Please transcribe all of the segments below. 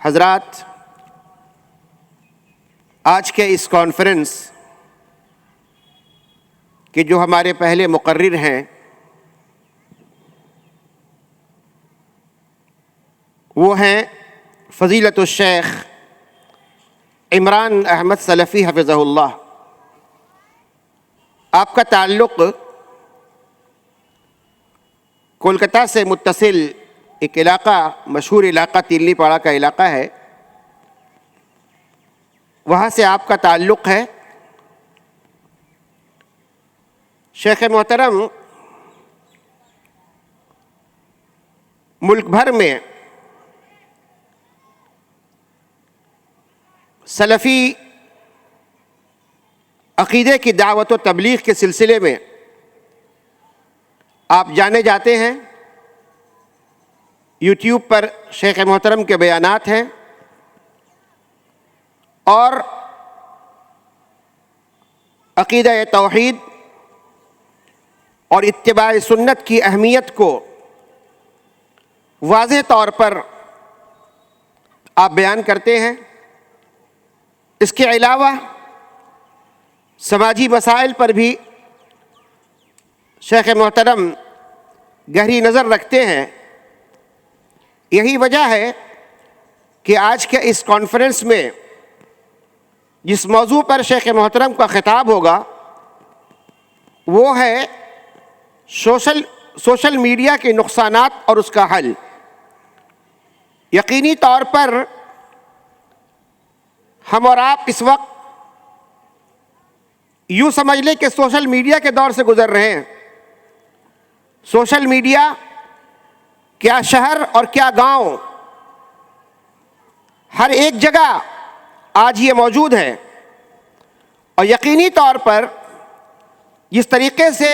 حضرات، آج کے اس کانفرنس کے جو ہمارے پہلے مقرر ہیں وہ ہیں فضیلت الشیخ عمران احمد سلفی حفظہ اللہ۔ آپ کا تعلق کولکتہ سے متصل ایک علاقہ، مشہور علاقہ تیلنی پاڑا کا علاقہ ہے، وہاں سے آپ کا تعلق ہے۔ شیخ محترم ملک بھر میں سلفی عقیدے کی دعوت و تبلیغ کے سلسلے میں آپ جانے جاتے ہیں۔ یوٹیوب پر شیخ محترم کے بیانات ہیں اور عقیدہ توحید اور اتباع سنت کی اہمیت کو واضح طور پر آپ بیان کرتے ہیں۔ اس کے علاوہ سماجی مسائل پر بھی شیخ محترم گہری نظر رکھتے ہیں۔ یہی وجہ ہے کہ آج کے اس کانفرنس میں جس موضوع پر شیخ محترم کا خطاب ہوگا وہ ہے سوشل میڈیا کے نقصانات اور اس کا حل۔ یقینی طور پر ہم اور آپ اس وقت یوں سمجھ لیں کہ سوشل میڈیا کے دور سے گزر رہے ہیں۔ سوشل میڈیا کیا شہر اور کیا گاؤں، ہر ایک جگہ آج یہ موجود ہے، اور یقینی طور پر جس طریقے سے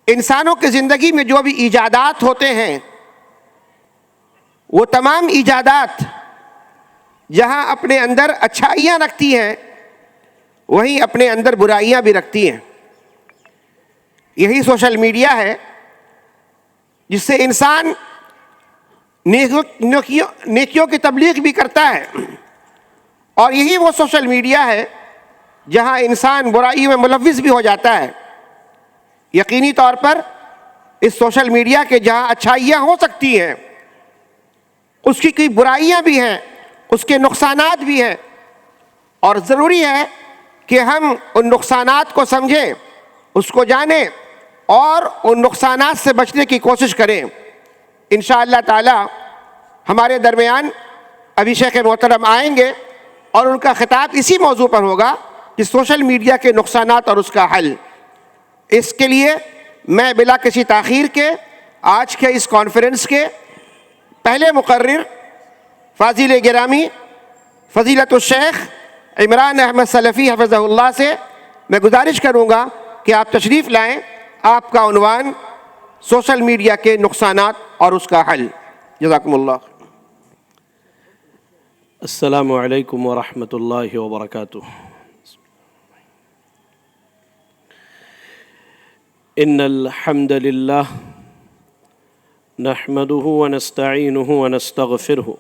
انسانوں کی زندگی میں جو بھی ایجادات ہوتے ہیں وہ تمام ایجادات جہاں اپنے اندر اچھائیاں رکھتی ہیں وہیں اپنے اندر برائیاں بھی رکھتی ہیں۔ یہی سوشل میڈیا ہے جس سے انسان نیکیوں کی تبلیغ بھی کرتا ہے، اور یہی وہ سوشل میڈیا ہے جہاں انسان برائیوں میں ملوث بھی ہو جاتا ہے۔ یقینی طور پر اس سوشل میڈیا کے جہاں اچھائیاں ہو سکتی ہیں اس کی کئی برائیاں بھی ہیں، اس کے نقصانات بھی ہیں، اور ضروری ہے کہ ہم ان نقصانات کو سمجھیں، اس کو جانیں اور ان نقصانات سے بچنے کی کوشش کریں۔ انشاءاللہ تعالی ہمارے درمیان ابھی شیخ محترم آئیں گے اور ان کا خطاب اسی موضوع پر ہوگا کہ سوشل میڈیا کے نقصانات اور اس کا حل۔ اس کے لیے میں بلا کسی تاخیر کے آج کے اس کانفرنس کے پہلے مقرر فاضل گرامی فضیلت الشیخ عمران احمد سلفی حفظہ اللہ سے میں گزارش کروں گا کہ آپ تشریف لائیں۔ آپ کا عنوان سوشل میڈیا کے نقصانات اور اس کا حل۔ جزاکم اللہ۔ السلام علیکم ورحمۃ اللہ وبرکاتہ۔ ان الحمد للہ نحمده ونستعینه ونستغفره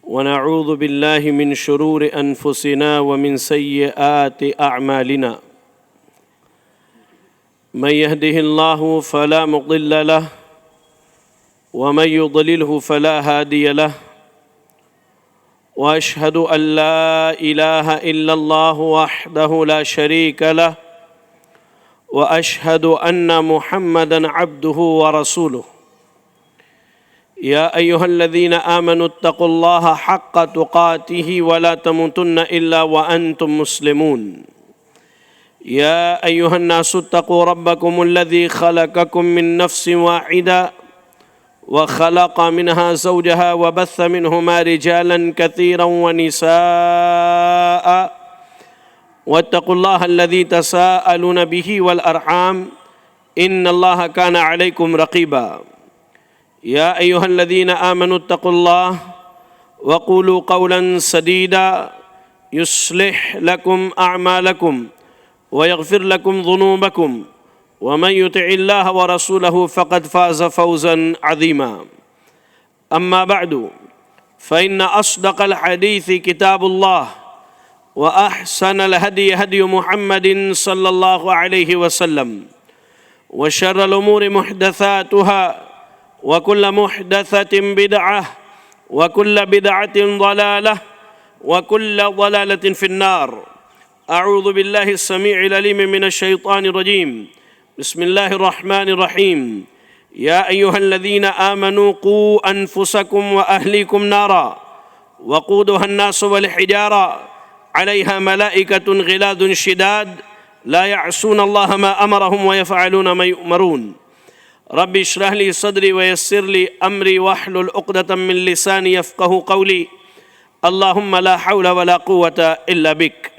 ونعوذ باللہ من شرور انفسنا ومن سیئات اعمالنا من يهده الله فلا مضل له ومن يضلله فلا هادي له واشهد ان لا اله الا الله وحده لا شريك له واشهد ان محمدا عبده ورسوله يا ايها الذين امنوا اتقوا الله حق تقاته ولا تموتن الا وانتم مسلمون يا ايها الناس اتقوا ربكم الذي خلقكم من نفس واحده وخلق منها زوجها وبث منهما رجالا كثيرا ونساء واتقوا الله الذي تساءلون به والأرحام إن الله كان عليكم رقيبا يا أيها الذين آمنوا اتقوا الله وقولوا قولا سديدا يصلح لكم أعمالكم ويغفر لكم ذنوبكم ومن يطع الله ورسوله فقد فاز فوزا عظيما أما بعد فإن أصدق الحديث كتاب الله وأحسن الهدي هدي محمد صلى الله عليه وسلم وشر الأمور محدثاتها وكل محدثة بدعة وكل بدعة ضلالة وكل ضلالة في النار. أعوذ بالله السميع العليم من الشيطان الرجيم. بسم الله الرحمن الرحيم. يا أيها الذين آمنوا قوا أنفسكم وأهليكم نارا وقودها الناس والحجارة عليها ملائكة غلاظ شداد لا يعصون الله ما أمرهم ويفعلون ما يؤمرون. رب اشرح لي صدري ويسر لي أمري واحلل عقدة من لساني يفقه قولي. اللهم لا حول ولا قوة إلا بك.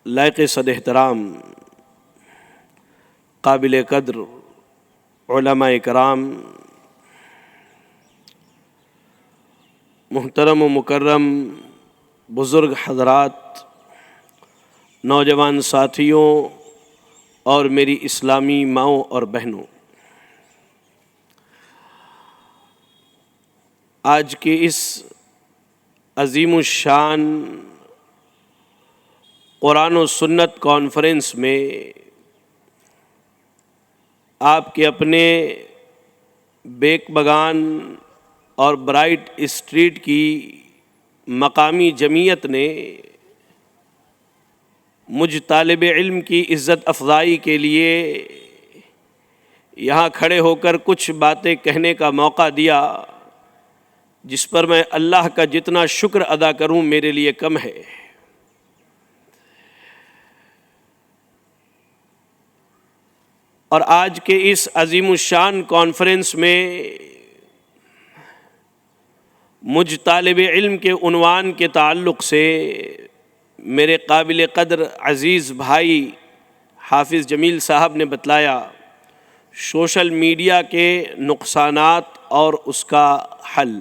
لائق صد احترام قابل قدر علماء کرام، محترم و مکرم بزرگ حضرات، نوجوان ساتھیوں اور میری اسلامی ماؤں اور بہنوں، آج کے اس عظیم الشان قرآن و سنت کانفرنس میں آپ کے اپنے بیک بگان اور برائٹ اسٹریٹ کی مقامی جمعیت نے مجھ طالب علم کی عزت افزائی کے لیے یہاں کھڑے ہو کر کچھ باتیں کہنے کا موقع دیا، جس پر میں اللہ کا جتنا شکر ادا کروں میرے لیے کم ہے۔ اور آج کے اس عظیم الشان کانفرنس میں مجھ طالب علم کے عنوان کے تعلق سے میرے قابل قدر عزیز بھائی حافظ جمیل صاحب نے بتلایا سوشل میڈیا کے نقصانات اور اس کا حل۔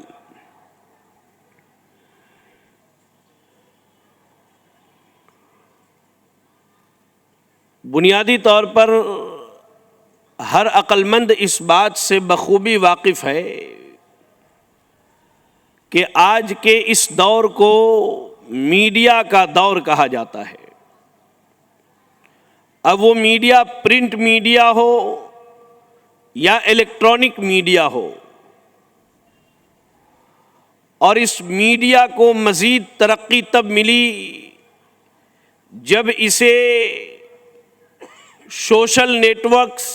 بنیادی طور پر ہر عقل مند اس بات سے بخوبی واقف ہے کہ آج کے اس دور کو میڈیا کا دور کہا جاتا ہے۔ اب وہ میڈیا پرنٹ میڈیا ہو یا الیکٹرانک میڈیا ہو، اور اس میڈیا کو مزید ترقی تب ملی جب اسے سوشل نیٹ ورکس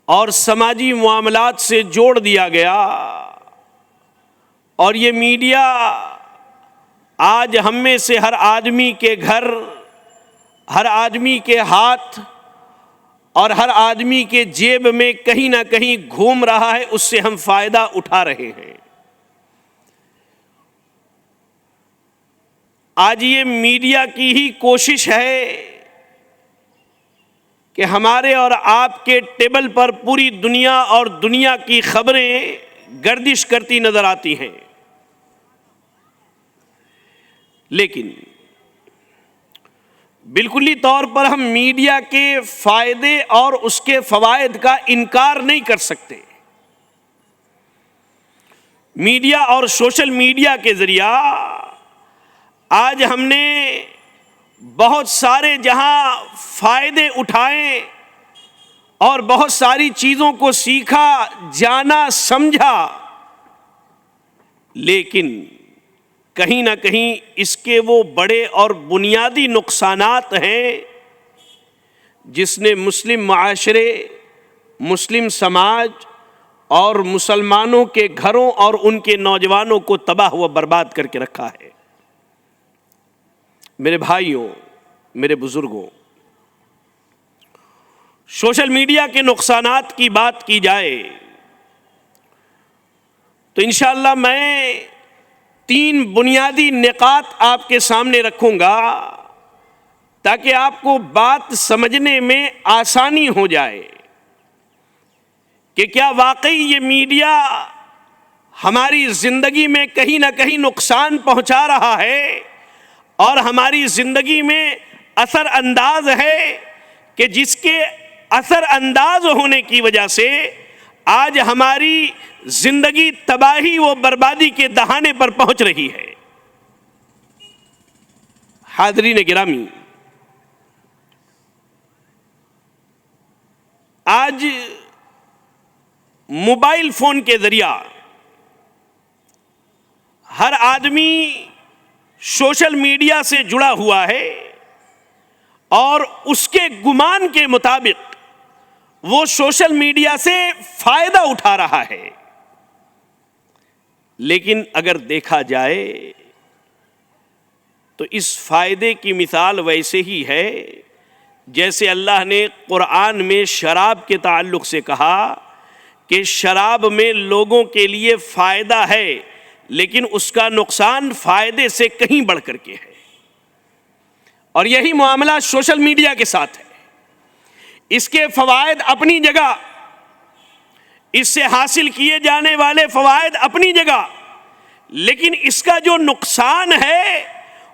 اور سماجی معاملات سے جوڑ دیا گیا، اور یہ میڈیا آج ہم میں سے ہر آدمی کے گھر، ہر آدمی کے ہاتھ اور ہر آدمی کے جیب میں کہیں نہ کہیں گھوم رہا ہے، اس سے ہم فائدہ اٹھا رہے ہیں۔ آج یہ میڈیا کی ہی کوشش ہے کہ ہمارے اور آپ کے ٹیبل پر پوری دنیا اور دنیا کی خبریں گردش کرتی نظر آتی ہیں، لیکن بالکلی طور پر ہم میڈیا کے فائدے اور اس کے فوائد کا انکار نہیں کر سکتے۔ میڈیا اور سوشل میڈیا کے ذریعہ آج ہم نے بہت سارے جہاں فائدے اٹھائے اور بہت ساری چیزوں کو سیکھا، جانا، سمجھا، لیکن کہیں نہ کہیں اس کے وہ بڑے اور بنیادی نقصانات ہیں جس نے مسلم معاشرے، مسلم سماج اور مسلمانوں کے گھروں اور ان کے نوجوانوں کو تباہ و برباد کر کے رکھا ہے۔ میرے بھائیوں، میرے بزرگوں، سوشل میڈیا کے نقصانات کی بات کی جائے تو انشاءاللہ میں 3 بنیادی نکات آپ کے سامنے رکھوں گا تاکہ آپ کو بات سمجھنے میں آسانی ہو جائے کہ کیا واقعی یہ میڈیا ہماری زندگی میں کہیں نہ کہیں نقصان پہنچا رہا ہے اور ہماری زندگی میں اثر انداز ہے کہ جس کے اثر انداز ہونے کی وجہ سے آج ہماری زندگی تباہی و بربادی کے دہانے پر پہنچ رہی ہے۔ حاضرین گرامی، آج موبائل فون کے ذریعہ ہر آدمی سوشل میڈیا سے جڑا ہوا ہے اور اس کے گمان کے مطابق وہ سوشل میڈیا سے فائدہ اٹھا رہا ہے۔ لیکن اگر دیکھا جائے تو اس فائدے کی مثال ویسے ہی ہے جیسے اللہ نے قرآن میں شراب کے تعلق سے کہا کہ شراب میں لوگوں کے لیے فائدہ ہے لیکن اس کا نقصان فائدے سے کہیں بڑھ کر کے ہے، اور یہی معاملہ سوشل میڈیا کے ساتھ ہے۔ اس کے فوائد اپنی جگہ، اس سے حاصل کیے جانے والے فوائد اپنی جگہ، لیکن اس کا جو نقصان ہے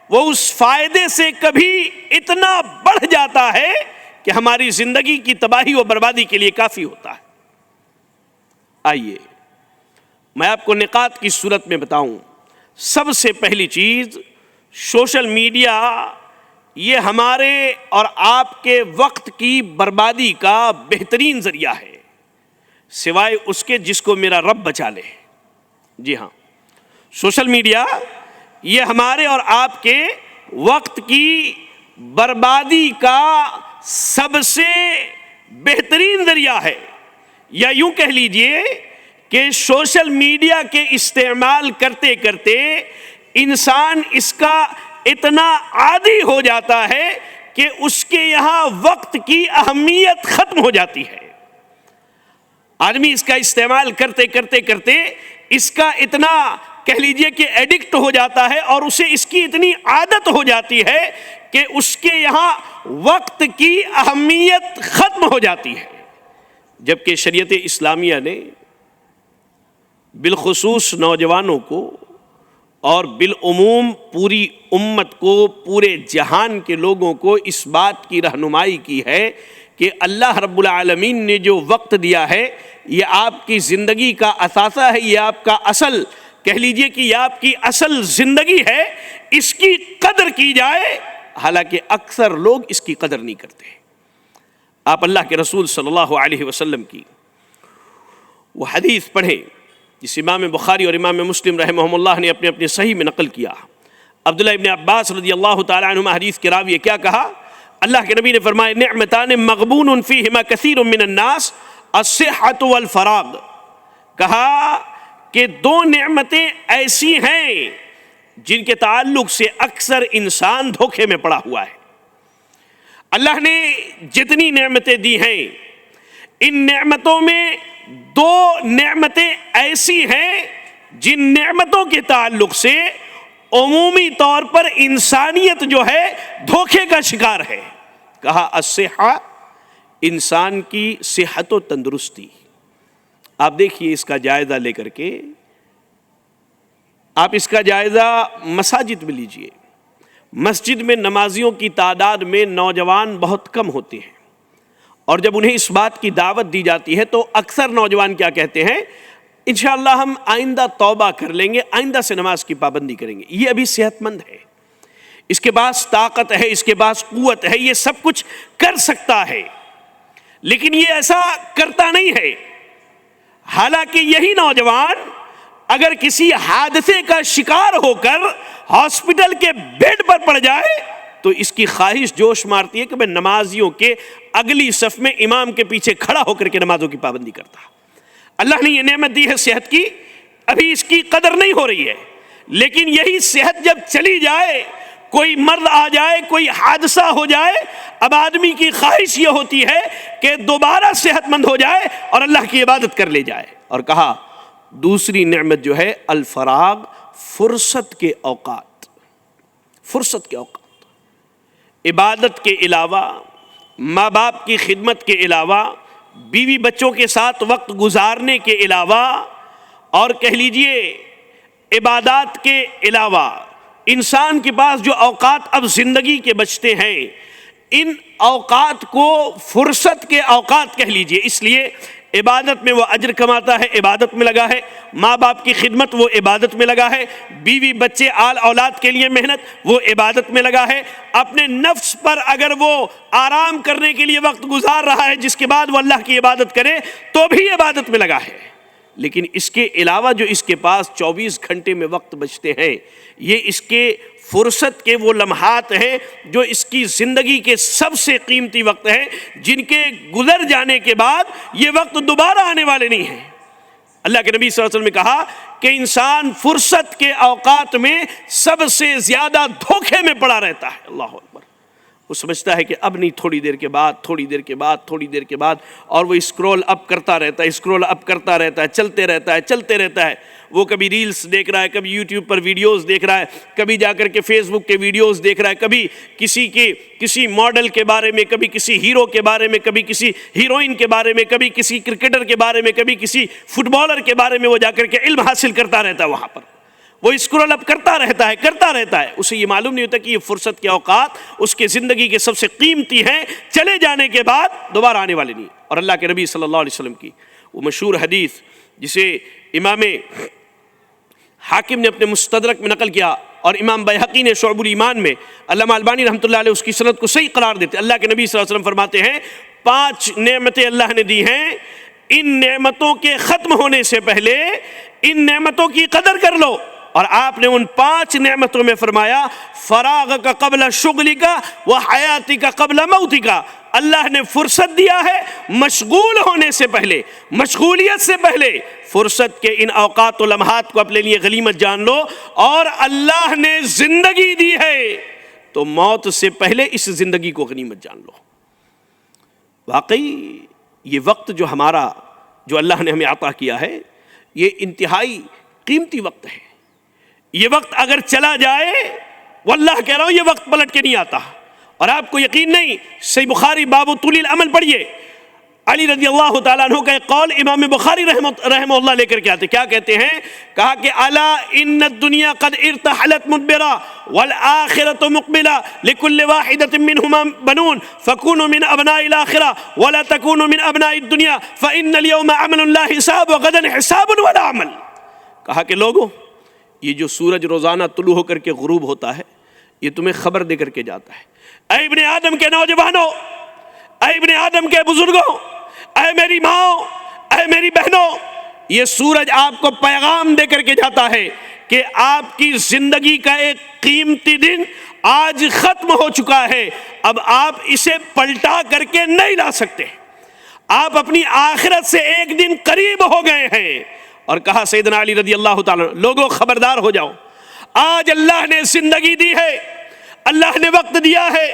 وہ اس فائدے سے کبھی اتنا بڑھ جاتا ہے کہ ہماری زندگی کی تباہی و بربادی کے لیے کافی ہوتا ہے۔ آئیے میں آپ کو نکات کی صورت میں بتاؤں۔ سب سے پہلی چیز، سوشل میڈیا یہ ہمارے اور آپ کے وقت کی بربادی کا بہترین ذریعہ ہے، سوائے اس کے جس کو میرا رب بچا لے۔ جی ہاں، سوشل میڈیا یہ ہمارے اور آپ کے وقت کی بربادی کا سب سے بہترین ذریعہ ہے، یا یوں کہہ لیجئے کہ سوشل میڈیا کے استعمال کرتے کرتے انسان اس کا اتنا عادی ہو جاتا ہے کہ اس کے یہاں وقت کی اہمیت ختم ہو جاتی ہے۔ آدمی اس کا استعمال کرتے کرتے کرتے اس کا اتنا کہہ لیجئے کہ ایڈکٹ ہو جاتا ہے اور اسے اس کی اتنی عادت ہو جاتی ہے کہ اس کے یہاں وقت کی اہمیت ختم ہو جاتی ہے، جبکہ شریعت اسلامیہ نے بالخصوص نوجوانوں کو اور بالعموم پوری امت کو، پورے جہان کے لوگوں کو اس بات کی رہنمائی کی ہے کہ اللہ رب العالمین نے جو وقت دیا ہے یہ آپ کی زندگی کا اثاثہ ہے، یہ آپ کا اصل کہہ لیجئے کہ یہ آپ کی اصل زندگی ہے، اس کی قدر کی جائے، حالانکہ اکثر لوگ اس کی قدر نہیں کرتے۔ آپ اللہ کے رسول صلی اللہ علیہ وسلم کی وہ حدیث پڑھیں جس امام بخاری اور امام مسلم رحمہم اللہ نے اپنے اپنے صحیح میں نقل کیا۔ عبداللہ ابن عباس رضی اللہ تعالی عنہما حدیث کے راوی کیا کہا؟ اللہ کے نبی نے فرمایا نعمتان مغبون فیہما کثیر من الناس الصحۃ والفراغ، کہا کہ دو نعمتیں ایسی ہیں جن کے تعلق سے اکثر انسان دھوکے میں پڑا ہوا ہے۔ اللہ نے جتنی نعمتیں دی ہیں ان نعمتوں میں دو نعمتیں ایسی ہیں جن نعمتوں کے تعلق سے عمومی طور پر انسانیت جو ہے دھوکے کا شکار ہے۔ کہا الصحہ، انسان کی صحت و تندرستی۔ آپ دیکھیے اس کا جائزہ لے کر کے، آپ اس کا جائزہ مساجد میں لیجئے۔ مسجد میں نمازیوں کی تعداد میں نوجوان بہت کم ہوتے ہیں، اور جب انہیں اس بات کی دعوت دی جاتی ہے تو اکثر نوجوان کیا کہتے ہیں؟ انشاءاللہ ہم آئندہ توبہ کر لیں گے، آئندہ سے نماز کی پابندی کریں گے۔ یہ ابھی صحت مند ہے، اس کے پاس طاقت ہے، اس کے پاس قوت ہے، یہ سب کچھ کر سکتا ہے، لیکن یہ ایسا کرتا نہیں ہے۔ حالانکہ یہی نوجوان اگر کسی حادثے کا شکار ہو کر ہاسپٹل کے بیڈ پر پڑ جائے تو اس کی خواہش جوش مارتی ہے کہ میں نمازیوں کے اگلی صف میں امام کے پیچھے کھڑا ہو کر کے نمازوں کی پابندی کرتا۔ اللہ نے یہ نعمت دی ہے صحت کی، ابھی اس کی قدر نہیں ہو رہی ہے، لیکن یہی صحت جب چلی جائے، کوئی مرض آ جائے، کوئی حادثہ ہو جائے، اب آدمی کی خواہش یہ ہوتی ہے کہ دوبارہ صحت مند ہو جائے اور اللہ کی عبادت کر لے جائے۔ اور کہا دوسری نعمت جو ہے الفراغ، فرصت کے اوقات، فرصت کے اوقات، عبادت کے علاوہ، ماں باپ کی خدمت کے علاوہ، بیوی بچوں کے ساتھ وقت گزارنے کے علاوہ، اور کہہ لیجئے عبادات کے علاوہ انسان کے پاس جو اوقات اب زندگی کے بچتے ہیں، ان اوقات کو فرصت کے اوقات کہہ لیجئے، اس لیے عبادت میں وہ اجر کماتا ہے، عبادت میں لگا ہے، ماں باپ کی خدمت وہ عبادت میں لگا ہے، بیوی بچے آل اولاد کے لیے محنت وہ عبادت میں لگا ہے، اپنے نفس پر اگر وہ آرام کرنے کے لیے وقت گزار رہا ہے جس کے بعد وہ اللہ کی عبادت کرے تو بھی عبادت میں لگا ہے۔ لیکن اس کے علاوہ جو اس کے پاس 24 گھنٹے میں وقت بچتے ہیں، یہ اس کے فرصت کے وہ لمحات ہیں جو اس کی زندگی کے سب سے قیمتی وقت ہیں، جن کے گزر جانے کے بعد یہ وقت دوبارہ آنے والے نہیں ہیں۔ اللہ کے نبی صلی اللہ علیہ وسلم نے کہا کہ انسان فرصت کے اوقات میں سب سے زیادہ دھوکے میں پڑا رہتا ہے۔ اللہ اکبر۔ وہ سمجھتا ہے کہ اب نہیں، تھوڑی دیر کے بعد، تھوڑی دیر کے بعد، تھوڑی دیر کے بعد، اور وہ اسکرول اپ کرتا رہتا ہے، اسکرول اپ کرتا رہتا ہے، چلتے رہتا ہے، چلتے رہتا ہے۔ وہ کبھی ریلز دیکھ رہا ہے، کبھی یوٹیوب پر ویڈیوز دیکھ رہا ہے، کبھی جا کر کے فیس بک کے ویڈیوز دیکھ رہا ہے، کبھی کسی ماڈل کے بارے میں، کبھی کسی ہیرو کے بارے میں، کبھی کسی ہیروئن کے بارے میں، کبھی کسی کرکٹر کے بارے میں، کبھی کسی فٹ بالر کے بارے میں وہ جا کر کے علم حاصل کرتا رہتا ہے۔ وہاں پر وہ اسکرول اپ کرتا رہتا ہے، اسے یہ معلوم نہیں ہوتا کہ یہ فرصت کے اوقات اس کے زندگی کے سب سے قیمتی ہیں، چلے جانے کے بعد دوبارہ آنے والے نہیں۔ اور اللہ کے نبی صلی اللہ علیہ وسلم کی وہ مشہور حدیث جسے امام حاکم نے اپنے مستدرک میں نقل کیا اور امام بیہقی نے شعب الایمان میں، علامہ البانی رحمۃ اللہ علیہ اس کی سند کو صحیح قرار دیتے، اللہ کے نبی صلی اللہ علیہ وسلم فرماتے ہیں 5 نعمتیں اللہ نے دی ہیں، ان نعمتوں کے ختم ہونے سے پہلے ان نعمتوں کی قدر کر لو۔ اور آپ نے ان 5 نعمتوں میں فرمایا فراغ کا قبل شغلی کا و حیاتی کا قبل موتی کا، اللہ نے فرصت دیا ہے مشغول ہونے سے پہلے، مشغولیت سے پہلے فرصت کے ان اوقات و لمحات کو اپنے لیے غنیمت جان لو، اور اللہ نے زندگی دی ہے تو موت سے پہلے اس زندگی کو غنیمت جان لو۔ واقعی یہ وقت جو ہمارا، جو اللہ نے ہمیں عطا کیا ہے، یہ انتہائی قیمتی وقت ہے۔ یہ وقت اگر چلا جائے، واللہ کہہ رہا ہوں یہ وقت پلٹ کے نہیں آتا۔ اور آپ کو یقین نہیں، صحیح بخاری باب طول العمل پڑھیے، علی رضی اللہ تعالیٰ عنہ کا ایک قول امام بخاری رحمہ اللہ لے کر کے آتے، کیا کہتے ہیں؟ کہا کہ الا ان الدنیا قد ارتحلت مدبرا والآخرة مقبلہ لكل واحدة منهما بنون فكونوا من ابناء الآخرة ولا تكونوا من ابناء الدنيا فإن اليوم عمل لا حساب وغدا حساب ولا عمل۔ کہا کہ لوگوں، یہ جو سورج روزانہ طلوع ہو کر کے غروب ہوتا ہے، یہ تمہیں خبر دے کر کے جاتا ہے۔ اے ابن آدم کے نوجوانوں، اے ابن آدم کے بزرگوں، اے میری ماں، اے میری بہنوں، یہ سورج آپ کو پیغام دے کر کے جاتا ہے کہ آپ کی زندگی کا ایک قیمتی دن آج ختم ہو چکا ہے، اب آپ اسے پلٹا کر کے نہیں لا سکتے، آپ اپنی آخرت سے ایک دن قریب ہو گئے ہیں۔ اور کہا سیدنا علی رضی اللہ تعالیٰ عنہ، لوگوں خبردار ہو جاؤ، آج اللہ نے زندگی دی ہے، اللہ نے وقت دیا ہے،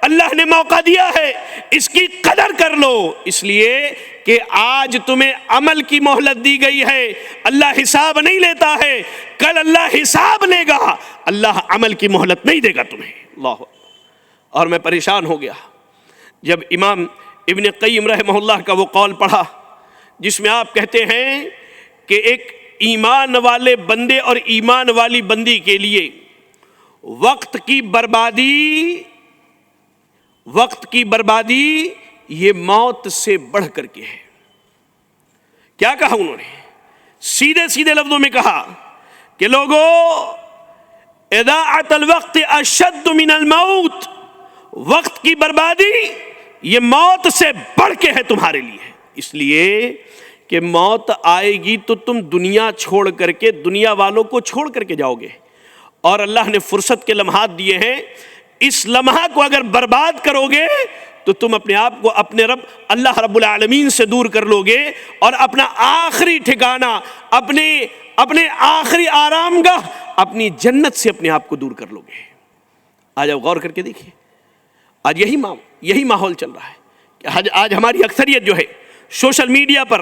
اللہ نے موقع دیا ہے، اس کی قدر کر لو، اس لیے کہ آج تمہیں عمل کی مہلت دی گئی ہے، اللہ حساب نہیں لیتا ہے، کل اللہ حساب لے گا، اللہ عمل کی مہلت نہیں دے گا تمہیں۔ اللہ۔ اور میں پریشان ہو گیا جب امام ابن قیم رحمہ اللہ کا وہ قول پڑھا جس میں آپ کہتے ہیں کہ ایک ایمان والے بندے اور ایمان والی بندی کے لیے وقت کی بربادی یہ موت سے بڑھ کر کے ہے۔ کیا کہا انہوں نے؟ سیدھے سیدھے لفظوں میں کہا کہ لوگوں، اضاعت الوقت اشد من الموت، وقت کی بربادی یہ موت سے بڑھ کے ہے تمہارے لیے، اس لیے کہ موت آئے گی تو تم دنیا چھوڑ کر کے، دنیا والوں کو چھوڑ کر کے جاؤ گے، اور اللہ نے فرصت کے لمحات دیے ہیں، اس لمحہ کو اگر برباد کرو گے تو تم اپنے آپ کو اپنے رب اللہ رب العالمین سے دور کر لو گے، اور اپنا آخری ٹھکانہ، اپنے آخری آرام گاہ، اپنی جنت سے اپنے آپ کو دور کر لو گے۔ آج آپ غور کر کے دیکھیے، آج یہی ماحول چل رہا ہے کہ آج ہماری اکثریت جو ہے سوشل میڈیا پر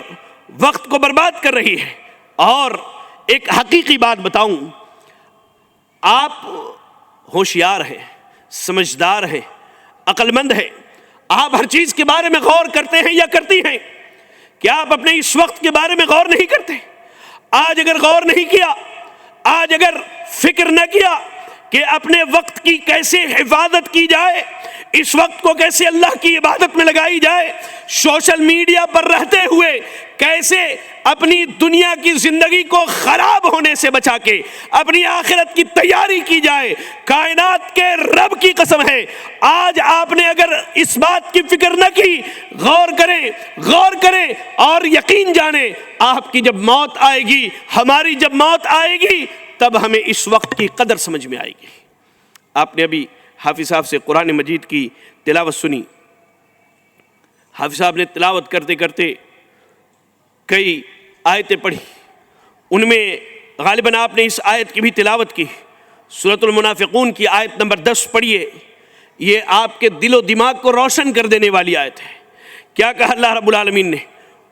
وقت کو برباد کر رہی ہے۔ اور ایک حقیقی بات بتاؤں، آپ ہوشیار ہیں، سمجھدار ہیں، عقل مند ہیں، آپ ہر چیز کے بارے میں غور کرتے ہیں یا کرتی ہیں، کیا آپ اپنے اس وقت کے بارے میں غور نہیں کرتے؟ آج اگر غور نہیں کیا، آج اگر فکر نہ کیا کہ اپنے وقت کی کیسے حفاظت کی جائے، اس وقت کو کیسے اللہ کی عبادت میں لگائی جائے، سوشل میڈیا پر رہتے ہوئے کیسے اپنی دنیا کی زندگی کو خراب ہونے سے بچا کے اپنی آخرت کی تیاری کی جائے۔ کائنات کے رب کی قسم ہے، آج آپ نے اگر اس بات کی فکر نہ کی، غور کریں اور یقین جانیں، آپ کی جب موت آئے گی، ہماری جب موت آئے گی، تب ہمیں اس وقت کی قدر سمجھ میں آئے گی۔ آپ نے ابھی حافظ صاحب سے قرآن مجید کی تلاوت سنی۔ حافظ صاحب نے تلاوت کرتے کرتے کئی آیتیں پڑھی، ان میں غالباً آپ نے اس آیت کی بھی تلاوت کی، سورۃ المنافقون کی آیت نمبر 10 پڑھیے۔ یہ آپ کے دل و دماغ کو روشن کر دینے والی آیت ہے۔ کیا کہا اللہ رب العالمین نے؟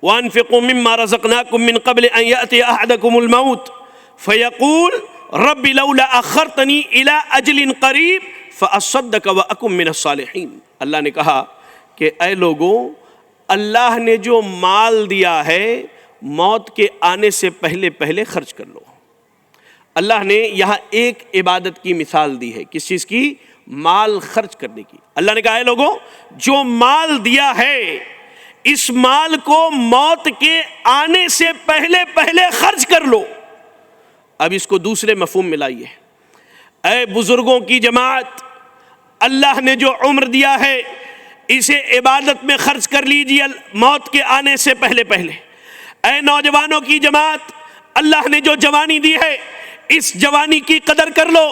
وَأَنفِقُوا مِمَّا رَزَقْنَاكُم مِّن قَبْلِ أَن يَأْتِيَ أَحَدَكُمُ الْمَوْتُ فَيَقُولُ رَبِّ لَوْلَا أَخَّرْتَنِي إِلَىٰ أَجْلٍ قَرِيبٍ فَأَصَّدَّقَ وَأَكُن مِّنَ الصَّالِحِينَ۔ اللہ نے کہا کہ اے لوگوں، اللہ نے جو مال دیا ہے موت کے آنے سے پہلے پہلے خرچ کر لو۔ اللہ نے یہاں ایک عبادت کی مثال دی ہے، کس چیز کی؟ مال خرچ کرنے کی۔ اللہ نے کہا اے لوگوں، جو مال دیا ہے اس مال کو موت کے آنے سے پہلے پہلے خرچ کر لو۔ اب اس کو دوسرے مفہوم میں لائیے۔ اے بزرگوں کی جماعت، اللہ نے جو عمر دیا ہے اسے عبادت میں خرچ کر لیجیے موت کے آنے سے پہلے پہلے۔ اے نوجوانوں کی جماعت، اللہ نے جو جوانی دی ہے اس جوانی کی قدر کر لو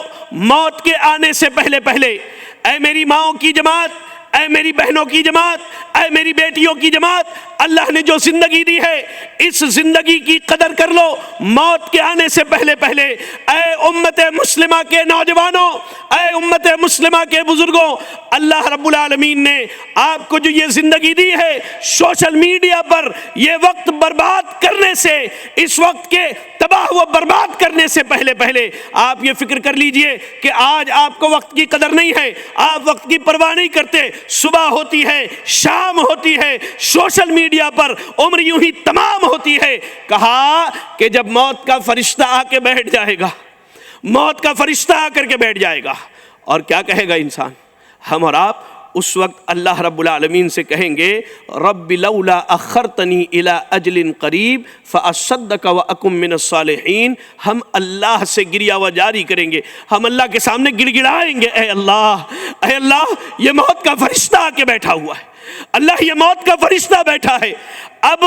موت کے آنے سے پہلے پہلے۔ اے میری ماؤں کی جماعت، اے میری بہنوں کی جماعت، اے میری بیٹیوں کی جماعت، اللہ نے جو زندگی دی ہے اس زندگی کی قدر کر لو موت کے آنے سے پہلے پہلے۔ اے امت مسلمہ کے نوجوانوں، اے امت مسلمہ کے بزرگوں، اللہ رب العالمین نے آپ کو جو یہ زندگی دی ہے سوشل میڈیا پر یہ وقت برباد کرنے سے، اس وقت کے تباہ و برباد کرنے سے پہلے پہلے آپ یہ فکر کر لیجئے کہ آج آپ کو وقت کی قدر نہیں ہے، آپ وقت کی پرواہ نہیں کرتے۔ صبح ہوتی ہے، شام ہوتی ہے، سوشل میڈیا پر عمر یوں ہی تمام ہوتی ہے۔ کہا کہ جب موت کا فرشتہ آ کے بیٹھ جائے گا، موت کا فرشتہ آ کر کے بیٹھ جائے گا، اور کیا کہے گا انسان؟ ہم اور آپ اس وقت اللہ رب العالمین سے کہیں گے رب لولا اخرتنی الی اجل قریب فاصدق واکن من الصالحین۔ ہم اللہ سے گریہ و جاری کریں گے، ہم اللہ کے سامنے گڑ گڑائیں گے، اے اللہ یہ موت کا فرشتہ آ کے بیٹھا ہوا ہے، اللہ یہ موت کا فرشتہ بیٹھا ہے، اب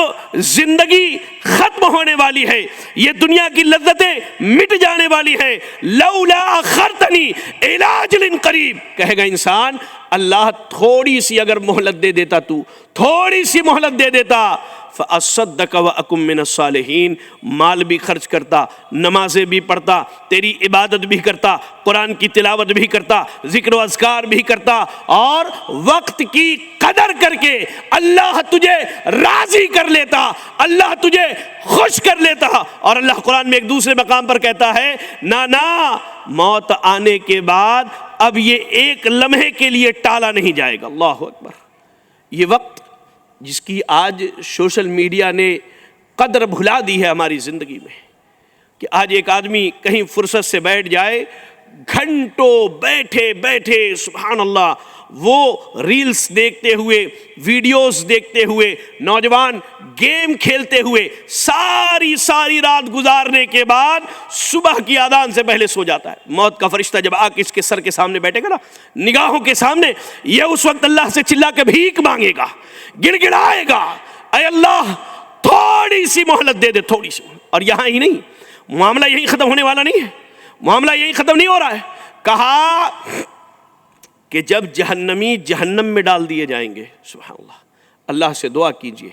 زندگی ختم ہونے والی ہے، یہ دنیا کی لذتیں مٹ جانے والی ہے، لولا اخرتنی الی اجل قریب۔ کہے گا انسان اللہ تھوڑی سی اگر مہلت دے دیتا، تو تھوڑی سی مہلت دے دیتا، فاصدق واکن من الصالحین، مال بھی خرچ کرتا، نمازیں بھی پڑھتا، تیری عبادت بھی کرتا، قرآن کی تلاوت بھی کرتا، ذکر و اذکار بھی کرتا، اور وقت کی قدر کر کے اللہ تجھے راضی کر لیتا، اللہ تجھے خوش کر لیتا۔ اور اللہ قرآن میں ایک دوسرے مقام پر کہتا ہے نا موت آنے کے بعد اب یہ ایک لمحے کے لیے ٹالا نہیں جائے گا۔ اللہ اکبر۔ یہ وقت جس کی آج سوشل میڈیا نے قدر بھلا دی ہے ہماری زندگی میں، کہ آج ایک آدمی کہیں فرصت سے بیٹھ جائے، گھنٹوں بیٹھے بیٹھے سبحان اللہ وہ ریلز دیکھتے ہوئے، ویڈیوز دیکھتے ہوئے، نوجوان گیم کھیلتے ہوئے ساری رات گزارنے کے بعد صبح کی اذان سے پہلے سو جاتا ہے۔ موت کا فرشتہ جب آ کے اس کے سر کے سامنے بیٹھے گا نا، نگاہوں کے سامنے، یہ اس وقت اللہ سے چلا کے بھیک مانگے گا، گڑ گڑائے گا، اے اللہ تھوڑی سی مہلت دے دے، تھوڑی سی۔ اور یہاں ہی نہیں، معاملہ یہی ختم ہونے والا نہیں ہے، معاملہ یہی ختم نہیں ہو رہا ہے۔ کہا کہ جب جہنمی جہنم میں ڈال دیے جائیں گے، سبحان اللہ، اللہ سے دعا کیجئے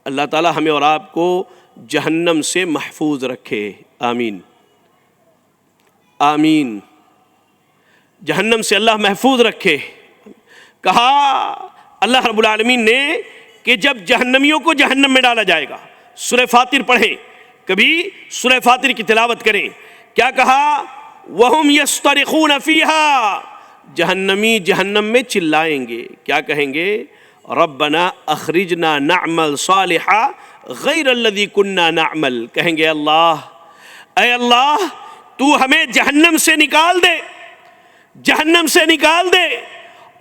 اللہ تعالی ہمیں اور آپ کو جہنم سے محفوظ رکھے، آمین آمین، جہنم سے اللہ محفوظ رکھے۔ کہا اللہ رب العالمین نے کہ جب جہنمیوں کو جہنم میں ڈالا جائے گا، سورہ فاطر پڑھیں، کبھی سورہ فاطر کی تلاوت کریں، کیا کہا؟ وَهُمْ يَسْتَرِخُونَ فِيهَا، جہنمی جہنم میں چلائیں گے، کیا کہیں گے؟ ربنا اخرجنا نعمل صالحا غیر الذی کننا نعمل، کہیں گے اللہ اے اللہ تو ہمیں جہنم سے نکال دے، جہنم سے نکال دے،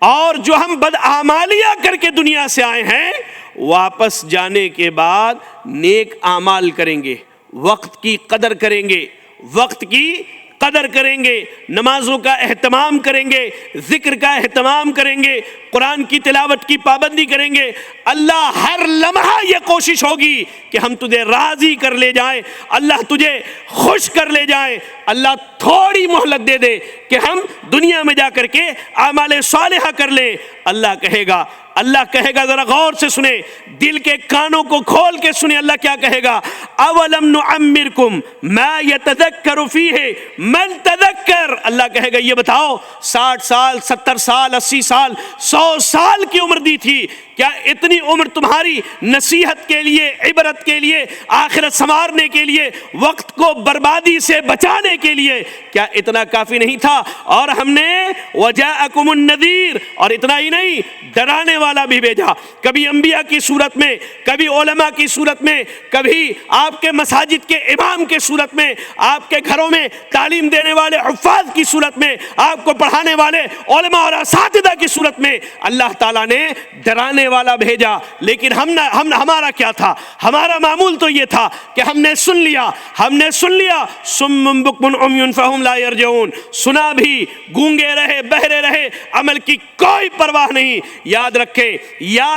اور جو ہم بدعمالیاں کر کے دنیا سے آئے ہیں واپس جانے کے بعد نیک اعمال کریں گے، وقت کی قدر کریں گے، وقت کی قدر کریں گے، نمازوں کا اہتمام کریں گے، ذکر کا اہتمام کریں گے، قرآن کی تلاوت کی پابندی کریں گے۔ اللہ ہر لمحہ یہ کوشش ہوگی کہ ہم تجھے راضی کر لے جائیں، اللہ تجھے خوش کر لے جائیں۔ اللہ تھوڑی مہلت دے دے کہ ہم دنیا میں جا کر کے اعمال صالحہ کر لیں۔ اللہ کہے گا ذرا غور سے سنیں، دل کے کانوں کو کھول کے سنیں، اللہ کیا کہے گا؟ اولم نعمرکم ما یتذکر فیہ من تذکر۔ اللہ کہے گا یہ بتاؤ 60 سال 70 سال 80 سال 100 سال کی عمر دی تھی، کیا اتنی عمر تمہاری نصیحت کے لیے، عبرت کے لیے، آخرت سنوارنے کے لیے، وقت کو بربادی سے بچانے کے لیے کیا اتنا کافی نہیں تھا؟ اور ہم نے وجاءکم النذیر، اور اتنا ہی نہیں ڈرانے والا بھی بھیجا، کبھی انبیاء کی صورت میں، کبھی علماء کی صورت میں، کبھی آپ کے مساجد کے امام کے صورت میں، آپ کے گھروں میں تعلیم دینے والے حفاظ کی صورت میں، آپ کو پڑھانے والے علماء اور اساتذہ کی صورت میں اللہ تعالیٰ نے ڈرانے والا بھیجا۔ لیکن ہمارا کیا تھا؟ ہمارا معمول تو یہ تھا کہ ہم نے سن لیا صم بکم عمی فہم لا یرجعون، سنا بھی، گونگے رہے، بہرے رہے، عمل کی کوئی پرواہ نہیں۔ یاد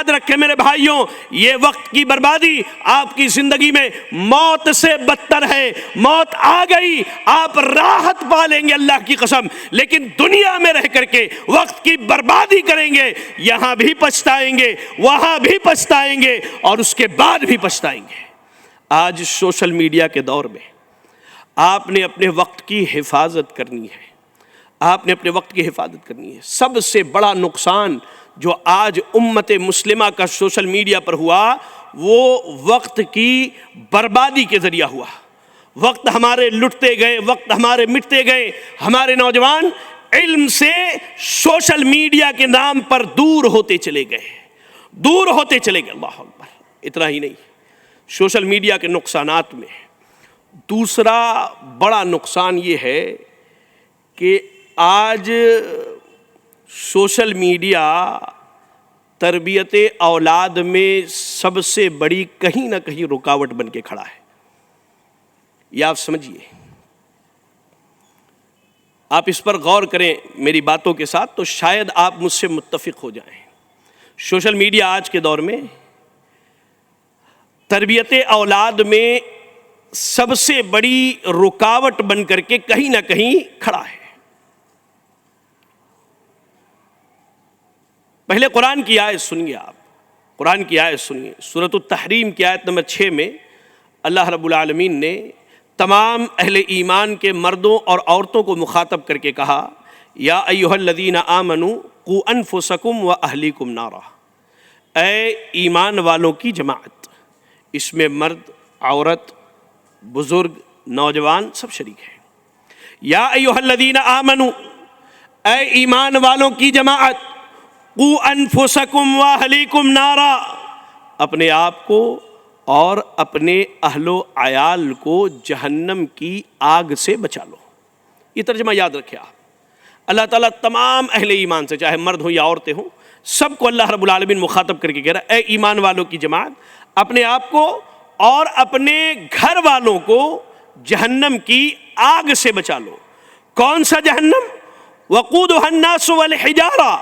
رکھیں میرے بھائیوں، یہ وقت کی بربادی آپ کی زندگی میں موت سے بدتر ہے۔ موت آ گئی، آپ راحت پالیں گے اللہ کی قسم، لیکن دنیا میں رہ کر کے وقت کی بربادی کریں گے، یہاں بھی پچھتائیں گے، وہاں بھی پچھتائیں گے، اور اس کے بعد بھی پچھتائیں گے۔ آج سوشل میڈیا کے دور میں آپ نے اپنے وقت کی حفاظت کرنی ہے، آپ نے اپنے وقت کی حفاظت کرنی ہے۔ سب سے بڑا نقصان جو آج امت مسلمہ کا سوشل میڈیا پر ہوا وہ وقت کی بربادی کے ذریعہ ہوا۔ وقت ہمارے لٹتے گئے، وقت ہمارے مٹتے گئے، ہمارے نوجوان علم سے سوشل میڈیا کے نام پر دور ہوتے چلے گئے۔ اللہ اکبر۔ اتنا ہی نہیں، سوشل میڈیا کے نقصانات میں دوسرا بڑا نقصان یہ ہے کہ آج سوشل میڈیا تربیت اولاد میں سب سے بڑی کہیں نہ کہیں رکاوٹ بن کے کھڑا ہے۔ یہ آپ سمجھیے، آپ اس پر غور کریں میری باتوں کے ساتھ تو شاید آپ مجھ سے متفق ہو جائیں۔ سوشل میڈیا آج کے دور میں تربیت اولاد میں سب سے بڑی رکاوٹ بن کر کے کہیں نہ کہیں کھڑا ہے۔ پہلے قرآن کی آیت سنیے، سورۃ التحریم کی آیت نمبر 6 میں اللہ رب العالمین نے تمام اہل ایمان کے مردوں اور عورتوں کو مخاطب کر کے کہا، یا ایھا الذین آمنوا قوا انفسکم واہلیکم نارا۔ اے ایمان والوں کی جماعت، اس میں مرد، عورت، بزرگ، نوجوان سب شریک ہیں۔ یا ایھا الذین آمنوا، اے ایمان والوں کی جماعت، قوا انفسکم واہلیکم نارا، اپنے آپ کو اور اپنے اہل و عیال کو جہنم کی آگ سے بچا لو۔ یہ ترجمہ یاد رکھیں آپ۔ اللہ تعالیٰ تمام اہل ایمان سے، چاہے مرد ہوں یا عورتیں ہوں، سب کو اللہ رب العالمین مخاطب کر کے کہہ رہا ہے، اے ایمان والوں کی جماعت، اپنے آپ کو اور اپنے گھر والوں کو جہنم کی آگ سے بچا لو۔ کون سا جہنم؟ وقودھا الناس والحجارہ،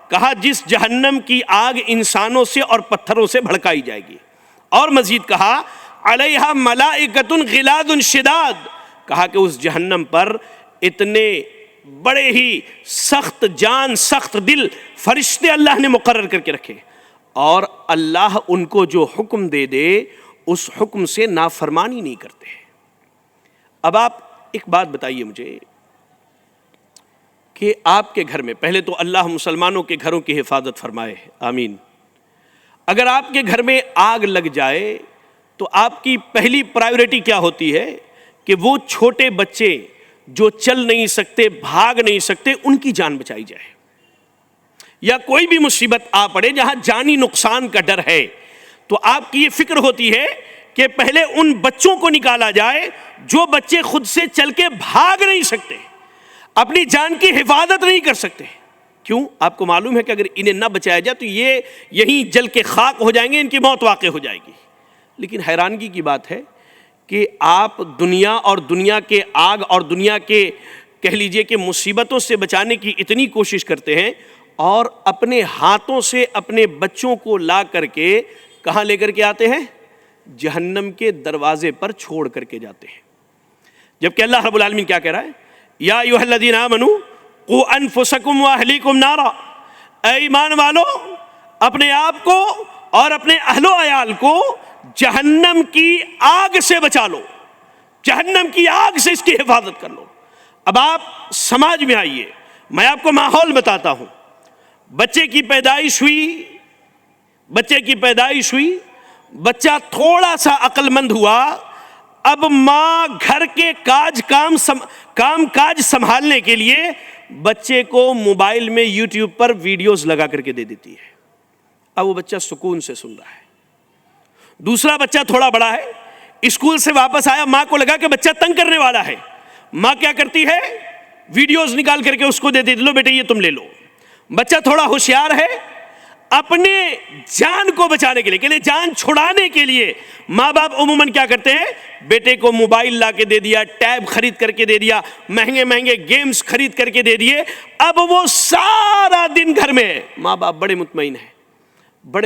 کہا جس جہنم کی آگ انسانوں سے اور پتھروں سے بھڑکائی جائے گی، اور مزید کہا علیہا ملائکۃ غلاظ شداد، کہا کہ اس جہنم پر اتنے بڑے ہی سخت جان سخت دل فرشتے اللہ نے مقرر کر کے رکھے، اور اللہ ان کو جو حکم دے دے اس حکم سے نافرمانی نہیں کرتے۔ اب آپ ایک بات بتائیے مجھے کہ آپ کے گھر میں، پہلے تو اللہ مسلمانوں کے گھروں کی حفاظت فرمائے، آمین۔ اگر آپ کے گھر میں آگ لگ جائے تو آپ کی پہلی پرائیورٹی کیا ہوتی ہے کہ وہ چھوٹے بچے جو چل نہیں سکتے، بھاگ نہیں سکتے، ان کی جان بچائی جائے۔ یا کوئی بھی مصیبت آ پڑے جہاں جانی نقصان کا ڈر ہے تو آپ کی یہ فکر ہوتی ہے کہ پہلے ان بچوں کو نکالا جائے جو بچے خود سے چل کے بھاگ نہیں سکتے، اپنی جان کی حفاظت نہیں کر سکتے۔ کیوں؟ آپ کو معلوم ہے کہ اگر انہیں نہ بچایا جائے تو یہ یہیں جل کے خاک ہو جائیں گے، ان کی موت واقع ہو جائے گی۔ لیکن حیرانگی کی بات ہے کہ آپ دنیا اور دنیا کے آگ اور دنیا کے کہہ لیجئے کہ مصیبتوں سے بچانے کی اتنی کوشش کرتے ہیں، اور اپنے ہاتھوں سے اپنے بچوں کو لا کر کے کہاں لے کر کے آتے ہیں؟ جہنم کے دروازے پر چھوڑ کر کے جاتے ہیں۔ جبکہ اللہ رب العالمین کیا کہہ رہا ہے؟ یا ایھا الذین آمنوا قوا انفسکم واہلیکم نارا، اے ایمان والو اپنے آپ کو اور اپنے اہل و عیال کو جہنم کی آگ سے بچا لو، جہنم کی آگ سے اس کی حفاظت کر لو۔ اب آپ سماج میں آئیے، میں آپ کو ماحول بتاتا ہوں۔ بچے کی پیدائش ہوئی، بچہ تھوڑا سا عقل مند ہوا، اب ماں گھر کے کام کاج سنبھالنے کے لیے بچے کو موبائل میں یوٹیوب پر ویڈیوز لگا کر کے دے دیتی ہے۔ اب وہ بچہ سکون سے سن رہا ہے۔ دوسرا بچہ تھوڑا بڑا ہے، اسکول سے واپس آیا، ماں کو لگا کہ بچہ تنگ کرنے والا ہے، ماں کیا کرتی ہے؟ ویڈیوز نکال کر کے اس کو دے دیتی، لو بیٹے یہ تم لے لو۔ بچہ تھوڑا ہوشیار ہے، اپنے جان کو بچانے کے لیے جان چھڑانے کے لیے ماں باپ عموماً کیا کرتے ہیں؟ بیٹے کو موبائل لا کے دے دیا، ٹیب خرید کر کے دے دیا، مہنگے مہنگے گیمز خرید کر کے دے دیے۔ اب وہ سارا دن گھر میں ہے، ماں باپ بڑے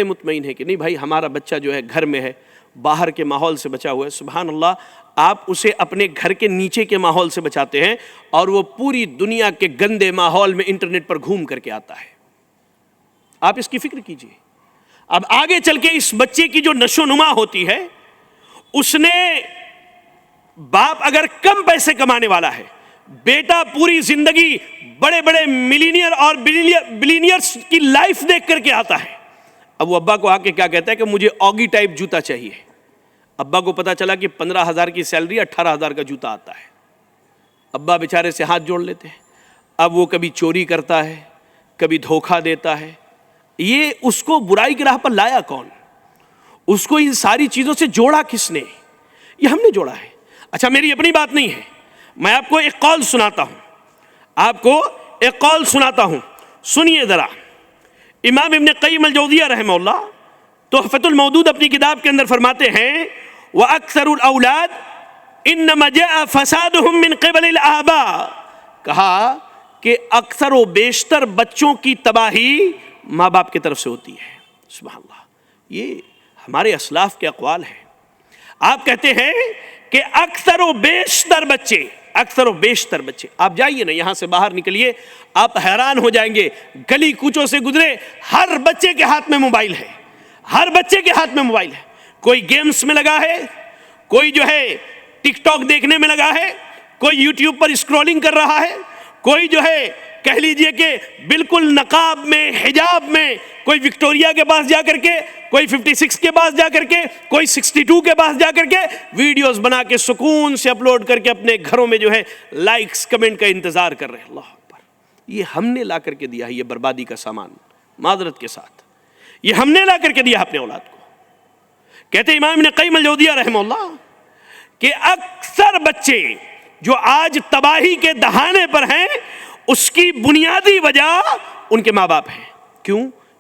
مطمئن ہیں کہ نہیں بھائی ہمارا بچہ جو ہے گھر میں ہے، باہر کے ماحول سے بچا ہوا ہے۔ سبحان اللہ، آپ اسے اپنے گھر کے نیچے کے ماحول سے بچاتے ہیں اور وہ پوری دنیا کے گندے ماحول میں انٹرنیٹ پر گھوم کر کے آتا ہے۔ آپ اس کی فکر کیجئے۔ اب آگے چل کے اس بچے کی جو نشو نما ہوتی ہے، اس نے باپ اگر کم پیسے کمانے والا ہے، بیٹا پوری زندگی بڑے بڑے ملینئر اور بلینئرز کی لائف دیکھ کر کے آتا ہے، اب وہ ابا کو آ کے کیا کہتا ہے کہ مجھے اوگی ٹائپ جوتا چاہیے۔ ابا کو پتا چلا کہ 15,000 کی سیلری 18,000 کا جوتا آتا ہے۔ ابا بیچارے سے ہاتھ جوڑ لیتے ہیں۔ اب وہ کبھی چوری کرتا ہے، کبھی دھوکہ دیتا ہے۔ یہ اس کو برائی کی راہ پر لایا کون؟ اس کو ان ساری چیزوں سے جوڑا کس نے؟ یہ ہم نے جوڑا ہے۔ اچھا میری اپنی بات نہیں ہے، میں آپ کو ایک قول سناتا ہوں، سنیے ذرا۔ امام ابن قیم الجوزیہ رحمہ اللہ تحفۃ المودود اپنی کتاب کے اندر فرماتے ہیں وَأَكْثَرُ الْأَوْلَادِ إِنَّمَا جَاءَ فَسَادُهُمْ مِنْ قِبَلِ الْآبَاءِ، کہا کہ اکثر و بیشتر بچوں کی تباہی ماں باپ کی طرف سے ہوتی ہے۔ سبحان اللہ، یہ ہمارے اسلاف کے اقوال ہیں۔ آپ کہتے ہیں کہ اکثر و بیشتر بچے، آپ جائیے نا یہاں سے باہر نکلیے، آپ حیران ہو جائیں گے، گلی کوچوں سے گزرے، ہر بچے کے ہاتھ میں موبائل ہے، کوئی گیمز میں لگا ہے، کوئی جو ہے ٹک ٹاک دیکھنے میں لگا ہے، کوئی یوٹیوب پر اسکرولنگ کر رہا ہے، کوئی جو ہے کہہ لیجئے کہ بالکل نقاب میں، حجاب میں، کوئی وکٹوریا کے پاس جا کر کے، کوئی 56 کے پاس جا کر کے، کوئی 62 کے پاس جا کر کے ویڈیوز بنا کے سکون سے اپلوڈ کر کے اپنے گھروں میں جو ہے لائکس کمنٹ کا انتظار کر رہے ہیں۔ اللہ اکبر، یہ ہم نے لا کر کے دیا ہے، یہ بربادی کا سامان، معذرت کے ساتھ یہ ہم نے لا کر کے دیا اپنے اولاد کو۔ کہتے ہیں امام ابن قیم الجوزیہ رحمہ اللہ کہ اکثر بچے جو آج تباہی کے دہانے پر ہیں، اس کی بنیادی وجہ ان کے ماں باپ ہیں۔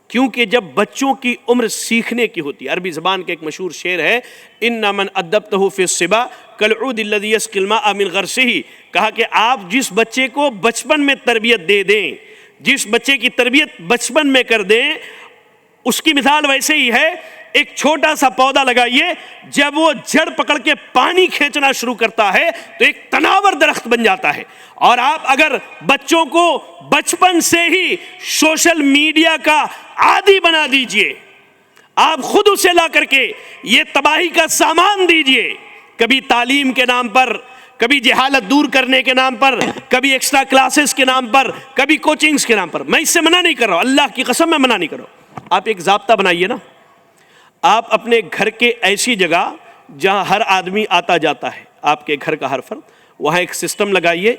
کیونکہ جب بچوں کی عمر سیکھنے کی ہوتی ہے، عربی زبان کا ایک مشہور شعر ہے اِنَّ مَنْ أَدَّبْتَهُ فِي الصِّبَا كَالْعُودِ الَّذِي يَسْقِي الْمَاءَ مِنْ غَرْسِهِ، کہا کہ آپ جس بچے کو بچپن میں تربیت دے دیں، جس بچے کی تربیت بچپن میں کر دیں، اس کی مثال ویسے ہی ہے، ایک چھوٹا سا پودا لگائیے، جب وہ جڑ پکڑ کے پانی کھینچنا شروع کرتا ہے تو ایک تناور درخت بن جاتا ہے۔ اور آپ اگر بچوں کو بچپن سے ہی سوشل میڈیا کا عادی بنا دیجئے، آپ خود اسے لا کر کے یہ تباہی کا سامان دیجئے، کبھی تعلیم کے نام پر، کبھی جہالت دور کرنے کے نام پر، کبھی ایکسٹرا کلاسز کے نام پر، کبھی کوچنگز کے نام پر، میں اس سے منع نہیں کر رہا ہوں، اللہ کی قسم میں منع نہیں کر رہا ہوں۔ آپ ایک ضابطہ بنائیے نا، آپ اپنے گھر کے ایسی جگہ جہاں ہر آدمی آتا جاتا ہے، آپ کے گھر کا ہر فرد، وہاں ایک سسٹم لگائیے،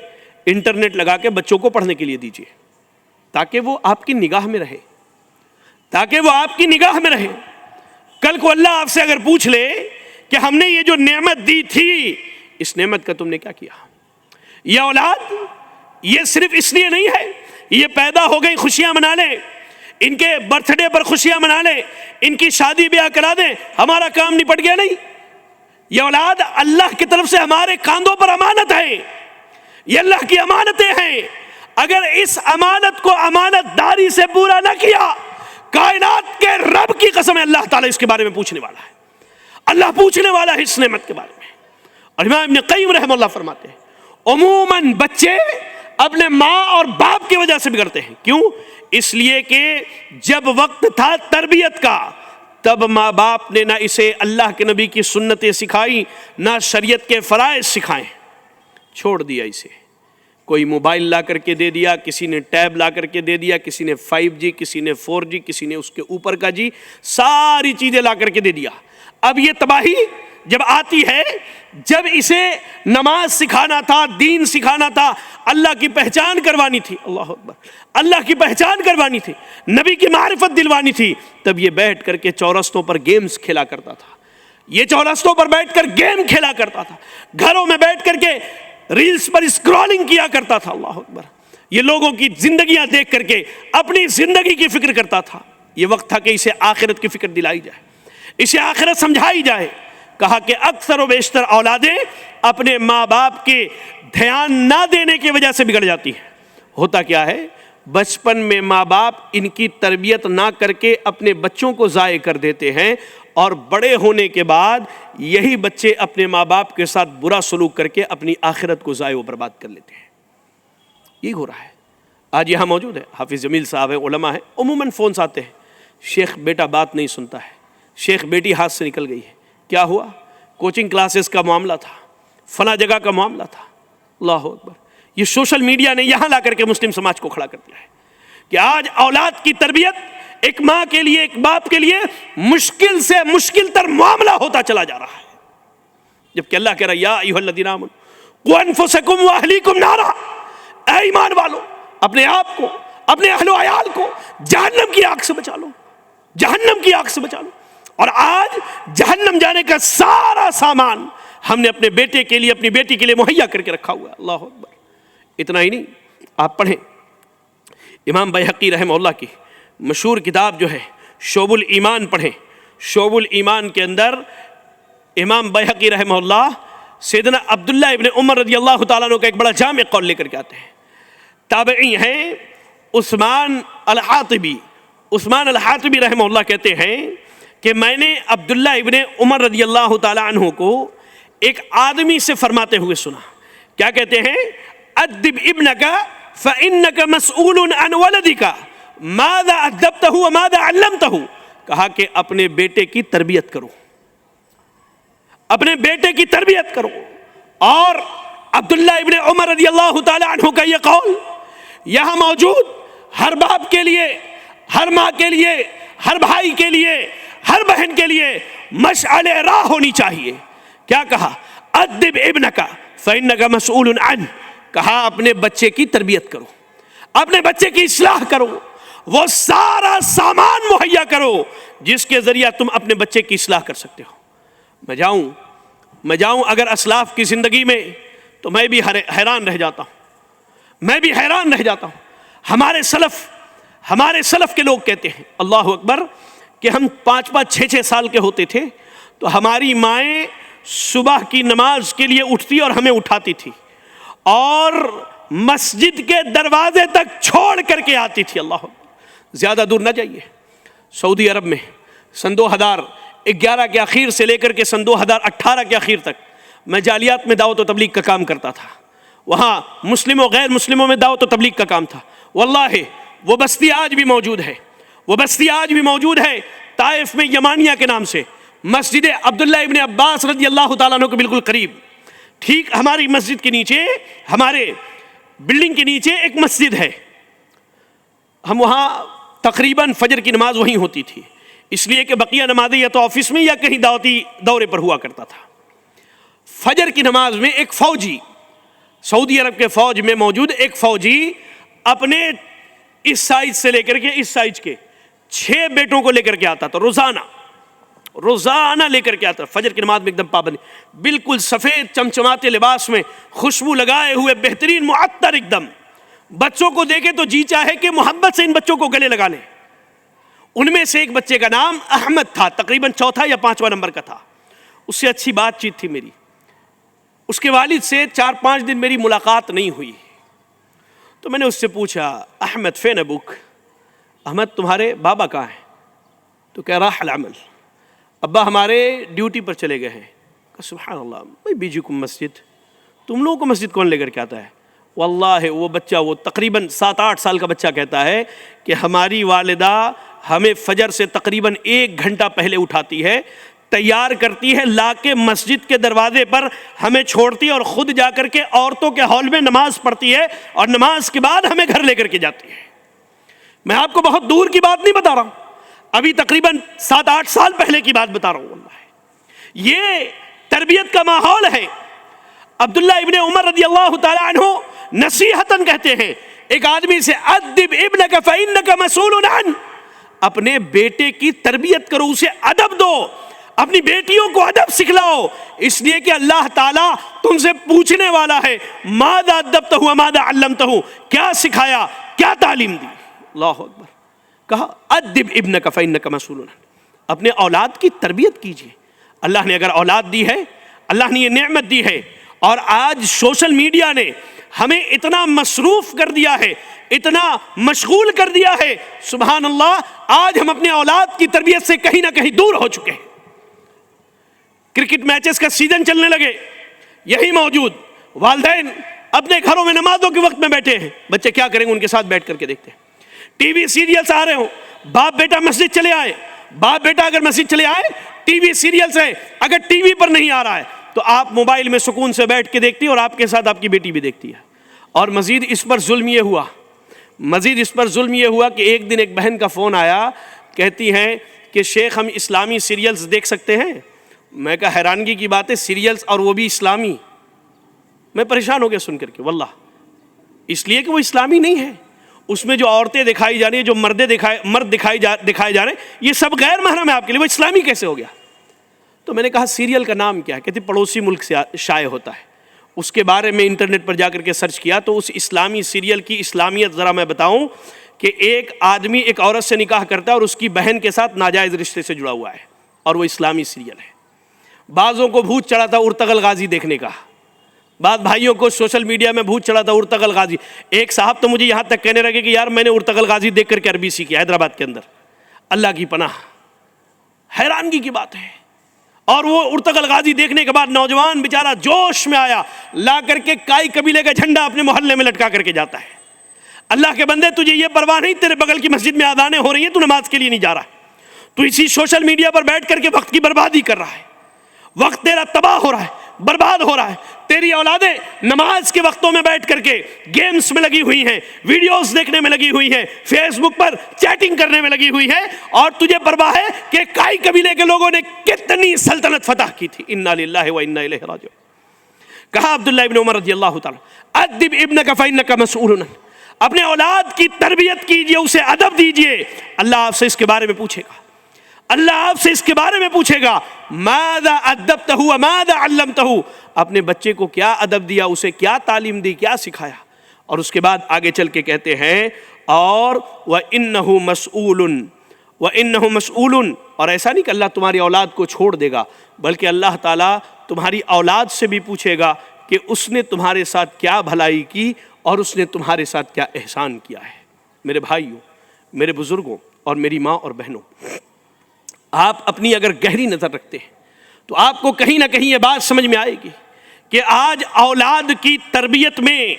انٹرنیٹ لگا کے بچوں کو پڑھنے کے لیے دیجیے، تاکہ وہ آپ کی نگاہ میں رہے، کل کو اللہ آپ سے اگر پوچھ لے کہ ہم نے یہ جو نعمت دی تھی، اس نعمت کا تم نے کیا کیا؟ یہ اولاد یہ صرف اس لیے نہیں ہے یہ پیدا ہو گئی خوشیاں منا لیں، ان کے برتھ ڈے پر خوشیاں منا لیں، ان کی شادی بیاہ کرا دیں، ہمارا کام نپٹ گیا؟ نہیں، یہ اولاد اللہ کی طرف سے ہمارے کاندھوں پر امانت ہے، یہ اللہ کی امانتیں ہیں۔ اگر اس امانت کو امانت داری سے پورا نہ کیا، کائنات کے رب کی قسم ہے اللہ تعالیٰ اس کے بارے میں پوچھنے والا ہے، اللہ پوچھنے والا ہے اس نعمت کے بارے میں۔ اور امام ابن قیم رحمہ اللہ فرماتے ہیں عموماً بچے اپنے ماں اور باپ کی وجہ سے بگڑتے ہیں۔ کیوں؟ اس لیے کہ جب وقت تھا تربیت کا، تب ماں باپ نے نہ اسے اللہ کے نبی کی سنتیں سکھائی، نہ شریعت کے فرائض سکھائے، چھوڑ دیا اسے۔ کوئی موبائل لا کر کے دے دیا، کسی نے ٹیب لا کر کے دے دیا، کسی نے 5G، کسی نے 4G، کسی نے اس کے اوپر کا جی، ساری چیزیں لا کر کے دے دیا۔ اب یہ تباہی جب آتی ہے، جب اسے نماز سکھانا تھا، دین سکھانا تھا، اللہ کی پہچان کروانی تھی، اللہ اکبر، اللہ کی پہچان کروانی تھی، نبی کی معرفت دلوانی تھی، تب یہ بیٹھ کر کے چورستوں پر گیمز کھیلا کرتا تھا، یہ چورستوں پر بیٹھ کر گیم کھیلا کرتا تھا، گھروں میں بیٹھ کر کے ریلز پر اسکرولنگ کیا کرتا تھا، اللہ اکبر، یہ لوگوں کی زندگیاں دیکھ کر کے اپنی زندگی کی فکر کرتا تھا۔ یہ وقت تھا کہ اسے آخرت کی فکر دلائی جائے، اسے آخرت سمجھائی جائے۔ کہا کہ اکثر و بیشتر اولادیں اپنے ماں باپ کے دھیان نہ دینے کی وجہ سے بگڑ جاتی ہیں۔ ہوتا کیا ہے، بچپن میں ماں باپ ان کی تربیت نہ کر کے اپنے بچوں کو ضائع کر دیتے ہیں، اور بڑے ہونے کے بعد یہی بچے اپنے ماں باپ کے ساتھ برا سلوک کر کے اپنی آخرت کو ضائع و برباد کر لیتے ہیں۔ یہ ہو رہا ہے۔ آج یہاں موجود ہے حافظ جمیل صاحب ہیں، علماء ہیں، عموماً فونز آتے ہیں، شیخ بیٹا بات نہیں سنتا ہے، شیخ بیٹی ہاتھ سے نکل گئی ہے، کیا ہوا؟ کوچنگ کلاسز کا معاملہ تھا، فلاں جگہ کا معاملہ تھا، اللہ اکبر۔ یہ سوشل میڈیا نے یہاں لا کر کے مسلم سماج کو کھڑا کر دیا ہے کہ آج اولاد کی تربیت ایک ماں کے لیے، ایک باپ کے لیے مشکل سے مشکل تر معاملہ ہوتا چلا جا رہا ہے، جبکہ اللہ کہہ رہا ہے یا ایھا الذین آمنوا قوا انفسکم واہلیکم نارا، اے ایمان والو اپنے آپ کو، اپنے اہل و عیال کو جہنم کی آگ سے بچا لو، جہنم کی آگ سے بچا لو۔ اور آج جہنم جانے کا سارا سامان ہم نے اپنے بیٹے کے لیے، اپنی بیٹی کے لیے مہیا کر کے رکھا ہوا ہے، اللہ اکبر۔ اتنا ہی نہیں، آپ پڑھیں امام بیہقی رحمہ اللہ کی مشہور کتاب جو ہے شعب الایمان، پڑھیں شعب الایمان کے اندر امام بیہقی رحمہ اللہ سیدنا عبداللہ ابن عمر رضی اللہ تعالیٰ عنہ کا ایک بڑا جامع قول لے کر کے آتے ہیں۔ تابعی ہیں عثمان الحاطبی، عثمان الحاطبی رحمہ اللہ کہتے ہیں کہ میں نے عبداللہ ابن عمر رضی اللہ تعالیٰ عنہ کو ایک آدمی سے فرماتے ہوئے سنا، کیا کہتے ہیں؟ ادب ابنک فانک مسئول عن ولدک ماذا ادبتہ وماذا علمتہ، کہا کہ اپنے بیٹے کی تربیت کرو، اپنے بیٹے کی تربیت کرو۔ اور عبداللہ ابن عمر رضی اللہ تعالیٰ عنہ کا یہ قول یہاں موجود ہر باپ کے لیے، ہر ماں کے لیے، ہر بھائی کے لیے، ہر بہن کے لیے مشعل راہ ہونی چاہیے۔ کیا کہا؟ ادب ابنک فانک مسئول عنہ، کہا اپنے بچے کی تربیت کرو، اپنے بچے کی اصلاح کرو، وہ سارا سامان مہیا کرو جس کے ذریعہ تم اپنے بچے کی اصلاح کر سکتے ہو۔ میں جاؤں اگر اسلاف کی زندگی میں تو میں بھی حیران رہ جاتا ہوں، میں بھی حیران رہ جاتا ہوں۔ ہمارے سلف کے لوگ کہتے ہیں اللہ اکبر کہ ہم 5-6 سال کے ہوتے تھے تو ہماری مائیں صبح کی نماز کے لیے اٹھتی اور ہمیں اٹھاتی تھی اور مسجد کے دروازے تک چھوڑ کر کے آتی تھی، اللہ اکبر۔ زیادہ دور نہ جائیے، سعودی عرب میں سن 2011 کے اخیر سے لے کر کے سن 2018 کے اخیر تک میں جالیات میں دعوت و تبلیغ کا کام کرتا تھا، وہاں مسلم و غیر مسلموں میں دعوت و تبلیغ کا کام تھا۔ واللہ وہ بستی آج بھی موجود ہے، وہ بستی آج بھی موجود ہے طائف میں، یمانیہ کے نام سے، مسجد عبداللہ ابن عباس رضی اللہ تعالیٰ عنہ کے بالکل قریب، ٹھیک ہماری مسجد کے نیچے، ہمارے بلڈنگ کے نیچے ایک مسجد ہے، ہم وہاں تقریباً فجر کی نماز وہیں ہوتی تھی، اس لیے کہ بقیہ نمازیں یا تو آفس میں یا کہیں دعوتی دورے پر ہوا کرتا تھا۔ فجر کی نماز میں ایک فوجی، سعودی عرب کے فوج میں موجود ایک فوجی اپنے اس سائز سے لے کر کے اس سائز کے 6 بیٹوں کو لے کر کے آتا تھا، روزانہ لے کر کے آتا، فجر کی نماز میں ایک دم پابندی، بالکل سفید چمچماتے لباس میں، خوشبو لگائے ہوئے، بہترین معطر، ایک دم بچوں کو دیکھے تو جی چاہے کہ محبت سے ان بچوں کو گلے لگا لیں. ان میں سے ایک بچے کا نام احمد تھا, تقریباً 4 یا 5 نمبر کا تھا. اس سے اچھی بات چیت تھی میری. اس کے والد سے 4-5 دن میری ملاقات نہیں ہوئی. تو میں نے اس سے پوچھا, احمد فین ابوک, احمد تمہارے بابا کہاں ہیں؟ تو کہہ رہا العمل, ابا ہمارے ڈیوٹی پر چلے گئے ہیں. سبحان اللہ, میں بیجیکم مسجد, تم لوگوں کو مسجد کون لے کر کے آتا ہے؟ واللہ وہ بچہ, وہ تقریباً 7-8 سال کا بچہ کہتا ہے کہ ہماری والدہ ہمیں فجر سے تقریباً 1 گھنٹہ پہلے اٹھاتی ہے, تیار کرتی ہے, لا کے مسجد کے دروازے پر ہمیں چھوڑتی ہے اور خود جا کر کے عورتوں کے ہال میں نماز پڑھتی ہے اور نماز کے بعد ہمیں گھر لے کر کے جاتی ہے. میں آپ کو بہت دور کی بات نہیں بتا رہا ہوں, ابھی تقریباً 7-8 سال پہلے کی بات بتا رہا ہوں. واللہ یہ تربیت کا ماحول ہے. عبداللہ ابن عمر رضی اللہ تعالی عنہ نصیحتاً کہتے ہیں ایک آدمی سے, ادب ابنک فانک مسئول عنہ, اپنے بیٹے کی تربیت کرو, اسے ادب دو, اپنی بیٹیوں کو ادب سکھلاؤ, اس لیے کہ اللہ تعالیٰ تم سے پوچھنے والا ہے ماذا ادبتہ وماذا علمتہ, کیا سکھایا, کیا تعلیم دی. اللہ اکبر. کہا ادب ابنک فانک مسئول عنہ, اپنے اولاد کی تربیت کیجیے. اللہ نے اگر اولاد دی ہے, اللہ نے یہ نعمت دی ہے, اور آج سوشل میڈیا نے ہمیں اتنا مصروف کر دیا ہے, اتنا مشغول کر دیا ہے, سبحان اللہ, آج ہم اپنے اولاد کی تربیت سے کہیں نہ کہیں دور ہو چکے ہیں. کرکٹ میچز کا سیزن چلنے لگے, یہی موجود والدین اپنے گھروں میں نمازوں کے وقت میں بیٹھے ہیں, بچے کیا کریں گے, ان کے ساتھ بیٹھ کر کے دیکھتے ہیں. ٹی وی سیریلز آ رہے ہوں, باپ بیٹا مسجد چلے آئے, باپ بیٹا اگر مسجد چلے آئے, ٹی وی سیریلز ہیں, اگر ٹی وی پر نہیں آ رہا ہے تو آپ موبائل میں سکون سے بیٹھ کے دیکھتی ہیں, اور آپ کے ساتھ آپ کی بیٹی بھی دیکھتی ہے. اور مزید اس پر ظلم یہ ہوا کہ ایک دن ایک بہن کا فون آیا, کہتی ہیں کہ شیخ ہم اسلامی سیریلز دیکھ سکتے ہیں؟ میں کہا حیرانگی کی بات ہے, سیریلز اور وہ بھی اسلامی. میں پریشان ہو گیا سن کر کے, واللہ, اس لیے کہ وہ اسلامی نہیں ہے. اس میں جو عورتیں دکھائی جا رہی ہیں, جو مرد دکھائے جا رہے ہیں, یہ سب غیر محرم ہے آپ کے لیے, وہ اسلامی کیسے ہو گیا؟ تو میں نے کہا سیریل کا نام کیا ہے؟ کہتی پڑوسی ملک سے شائع ہوتا ہے. اس کے بارے میں انٹرنیٹ پر جا کر کے سرچ کیا تو اس اسلامی سیریل کی اسلامیت ذرا میں بتاؤں کہ ایک آدمی ایک عورت سے نکاح کرتا ہے اور اس کی بہن کے ساتھ ناجائز رشتے سے جڑا ہوا ہے, اور وہ اسلامی سیریل ہے. بعضوں کو بھوت چڑھا تھا ارطغرل غازی دیکھنے کا, بعض بھائیوں کو سوشل میڈیا میں بھوت چڑھا تھا ارطغرل غازی. ایک صاحب تو مجھے یہاں تک کہنے لگے کہ یار میں نے ارطغرل غازی دیکھ کر کے عربی سیکھی حیدرآباد کے اندر. اللہ کی پناہ, حیرانگی کی بات ہے. اور وہ ارطغرل غازی دیکھنے کے بعد نوجوان بیچارہ جوش میں آیا, لا کر کے کائی قبیلے کا جھنڈا اپنے محلے میں لٹکا کر کے جاتا ہے. اللہ کے بندے, تجھے یہ پرواہ نہیں, تیرے بغل کی مسجد میں اذانیں ہو رہی ہیں, تو نماز کے لیے نہیں جا رہا, تو اسی سوشل میڈیا پر بیٹھ کر کے وقت کی بربادی کر رہا ہے. وقت تیرا تباہ ہو رہا ہے, برباد ہو رہا ہے. تیری اولادیں نماز کے وقتوں میں بیٹھ کر کے گیمز میں لگی ہوئی ہیں, ویڈیوز دیکھنے میں لگی ہوئی ہیں, فیس بک پر چیٹنگ کرنے میں لگی ہوئی ہے, اور تجھے پرواہ ہے کہ کائی قبیلے کے لوگوں نے کتنی سلطنت فتح کی تھی. انا للہ و انا الیہ راجعون. کہا عبداللہ ابن عمر رضی اللہ تعالی, ادب ابنک فانک مسئول عنہ, اپنے اولاد کی تربیت کیجئے, اسے ادب دیجئے. اللہ آپ سے اس کے بارے میں پوچھے گا, اللہ آپ سے اس کے بارے میں پوچھے گا, ماذا ادبتہ وماذا علمتہ, اپنے بچے کو کیا ادب دیا, اسے کیا تعلیم دی, کیا سکھایا. اور اس کے بعد آگے چل کے کہتے ہیں اور وَإِنَّهُ مَسْئُولٌ وَإِنَّهُ مَسْئُولٌ, اور ایسا نہیں کہ اللہ تمہاری اولاد کو چھوڑ دے گا, بلکہ اللہ تعالیٰ تمہاری اولاد سے بھی پوچھے گا کہ اس نے تمہارے ساتھ کیا بھلائی کی اور اس نے تمہارے ساتھ کیا احسان کیا ہے. میرے بھائیوں, میرے بزرگوں اور میری ماں اور بہنوں, آپ اپنی اگر گہری نظر رکھتے ہیں تو آپ کو کہیں نہ کہیں یہ بات سمجھ میں آئے گی کہ آج اولاد کی تربیت میں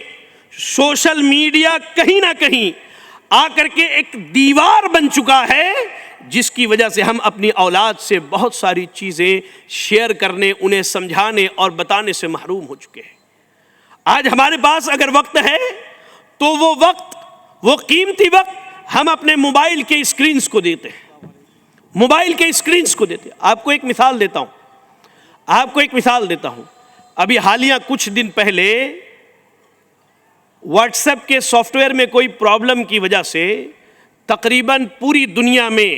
سوشل میڈیا کہیں نہ کہیں آ کر کے ایک دیوار بن چکا ہے, جس کی وجہ سے ہم اپنی اولاد سے بہت ساری چیزیں شیئر کرنے, انہیں سمجھانے اور بتانے سے محروم ہو چکے ہیں. آج ہمارے پاس اگر وقت ہے تو وہ وقت, وہ قیمتی وقت ہم اپنے موبائل کے اسکرینز کو دیتے ہیں, موبائل کے اسکرینز کو دیتے ہیں. آپ کو ایک مثال دیتا ہوں, ابھی حالیہ کچھ دن پہلے واٹس ایپ کے سافٹ ویئر میں کوئی پرابلم کی وجہ سے تقریباً پوری دنیا میں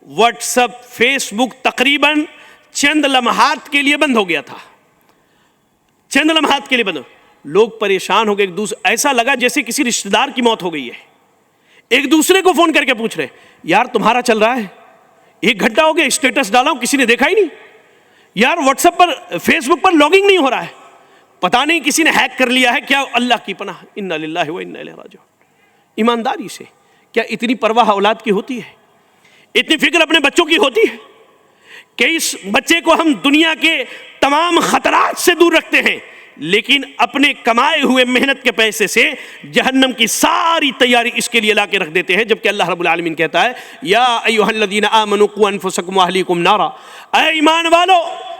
واٹس ایپ, فیس بک تقریباً چند لمحات کے لیے بند ہو گیا تھا, چند لمحات کے لیے بند ہو. لوگ پریشان ہو گئے، ایسا لگا جیسے کسی رشتہ دار کی موت ہو گئی ہے. ایک دوسرے کو فون کر کے پوچھ رہے یار تمہارا چل رہا ہے؟ 1 گھنٹہ ہو گیا اسٹیٹس ڈالا ہوں کسی نے دیکھا ہی نہیں. یار واٹس ایپ پر فیس بک پر لاگنگ نہیں ہو رہا ہے، پتہ نہیں کسی نے ہیک کر لیا ہے کیا. اللہ کی پناہ، انا للہ و انا الیہ راجعون. ایمانداری سے کیا اتنی پرواہ اولاد کی ہوتی ہے؟ اتنی فکر اپنے بچوں کی ہوتی ہے کہ اس بچے کو ہم دنیا کے تمام خطرات سے دور رکھتے ہیں، لیکن اپنے کمائے ہوئے محنت کے پیسے سے جہنم کی ساری تیاری اس کے لیے لا کے رکھ دیتے ہیں، جبکہ اللہ رب العالمین کہتا ہے یا ایھا الذین آمنوا قوا انفسکم واہلیکم نارا، اے ایمان والو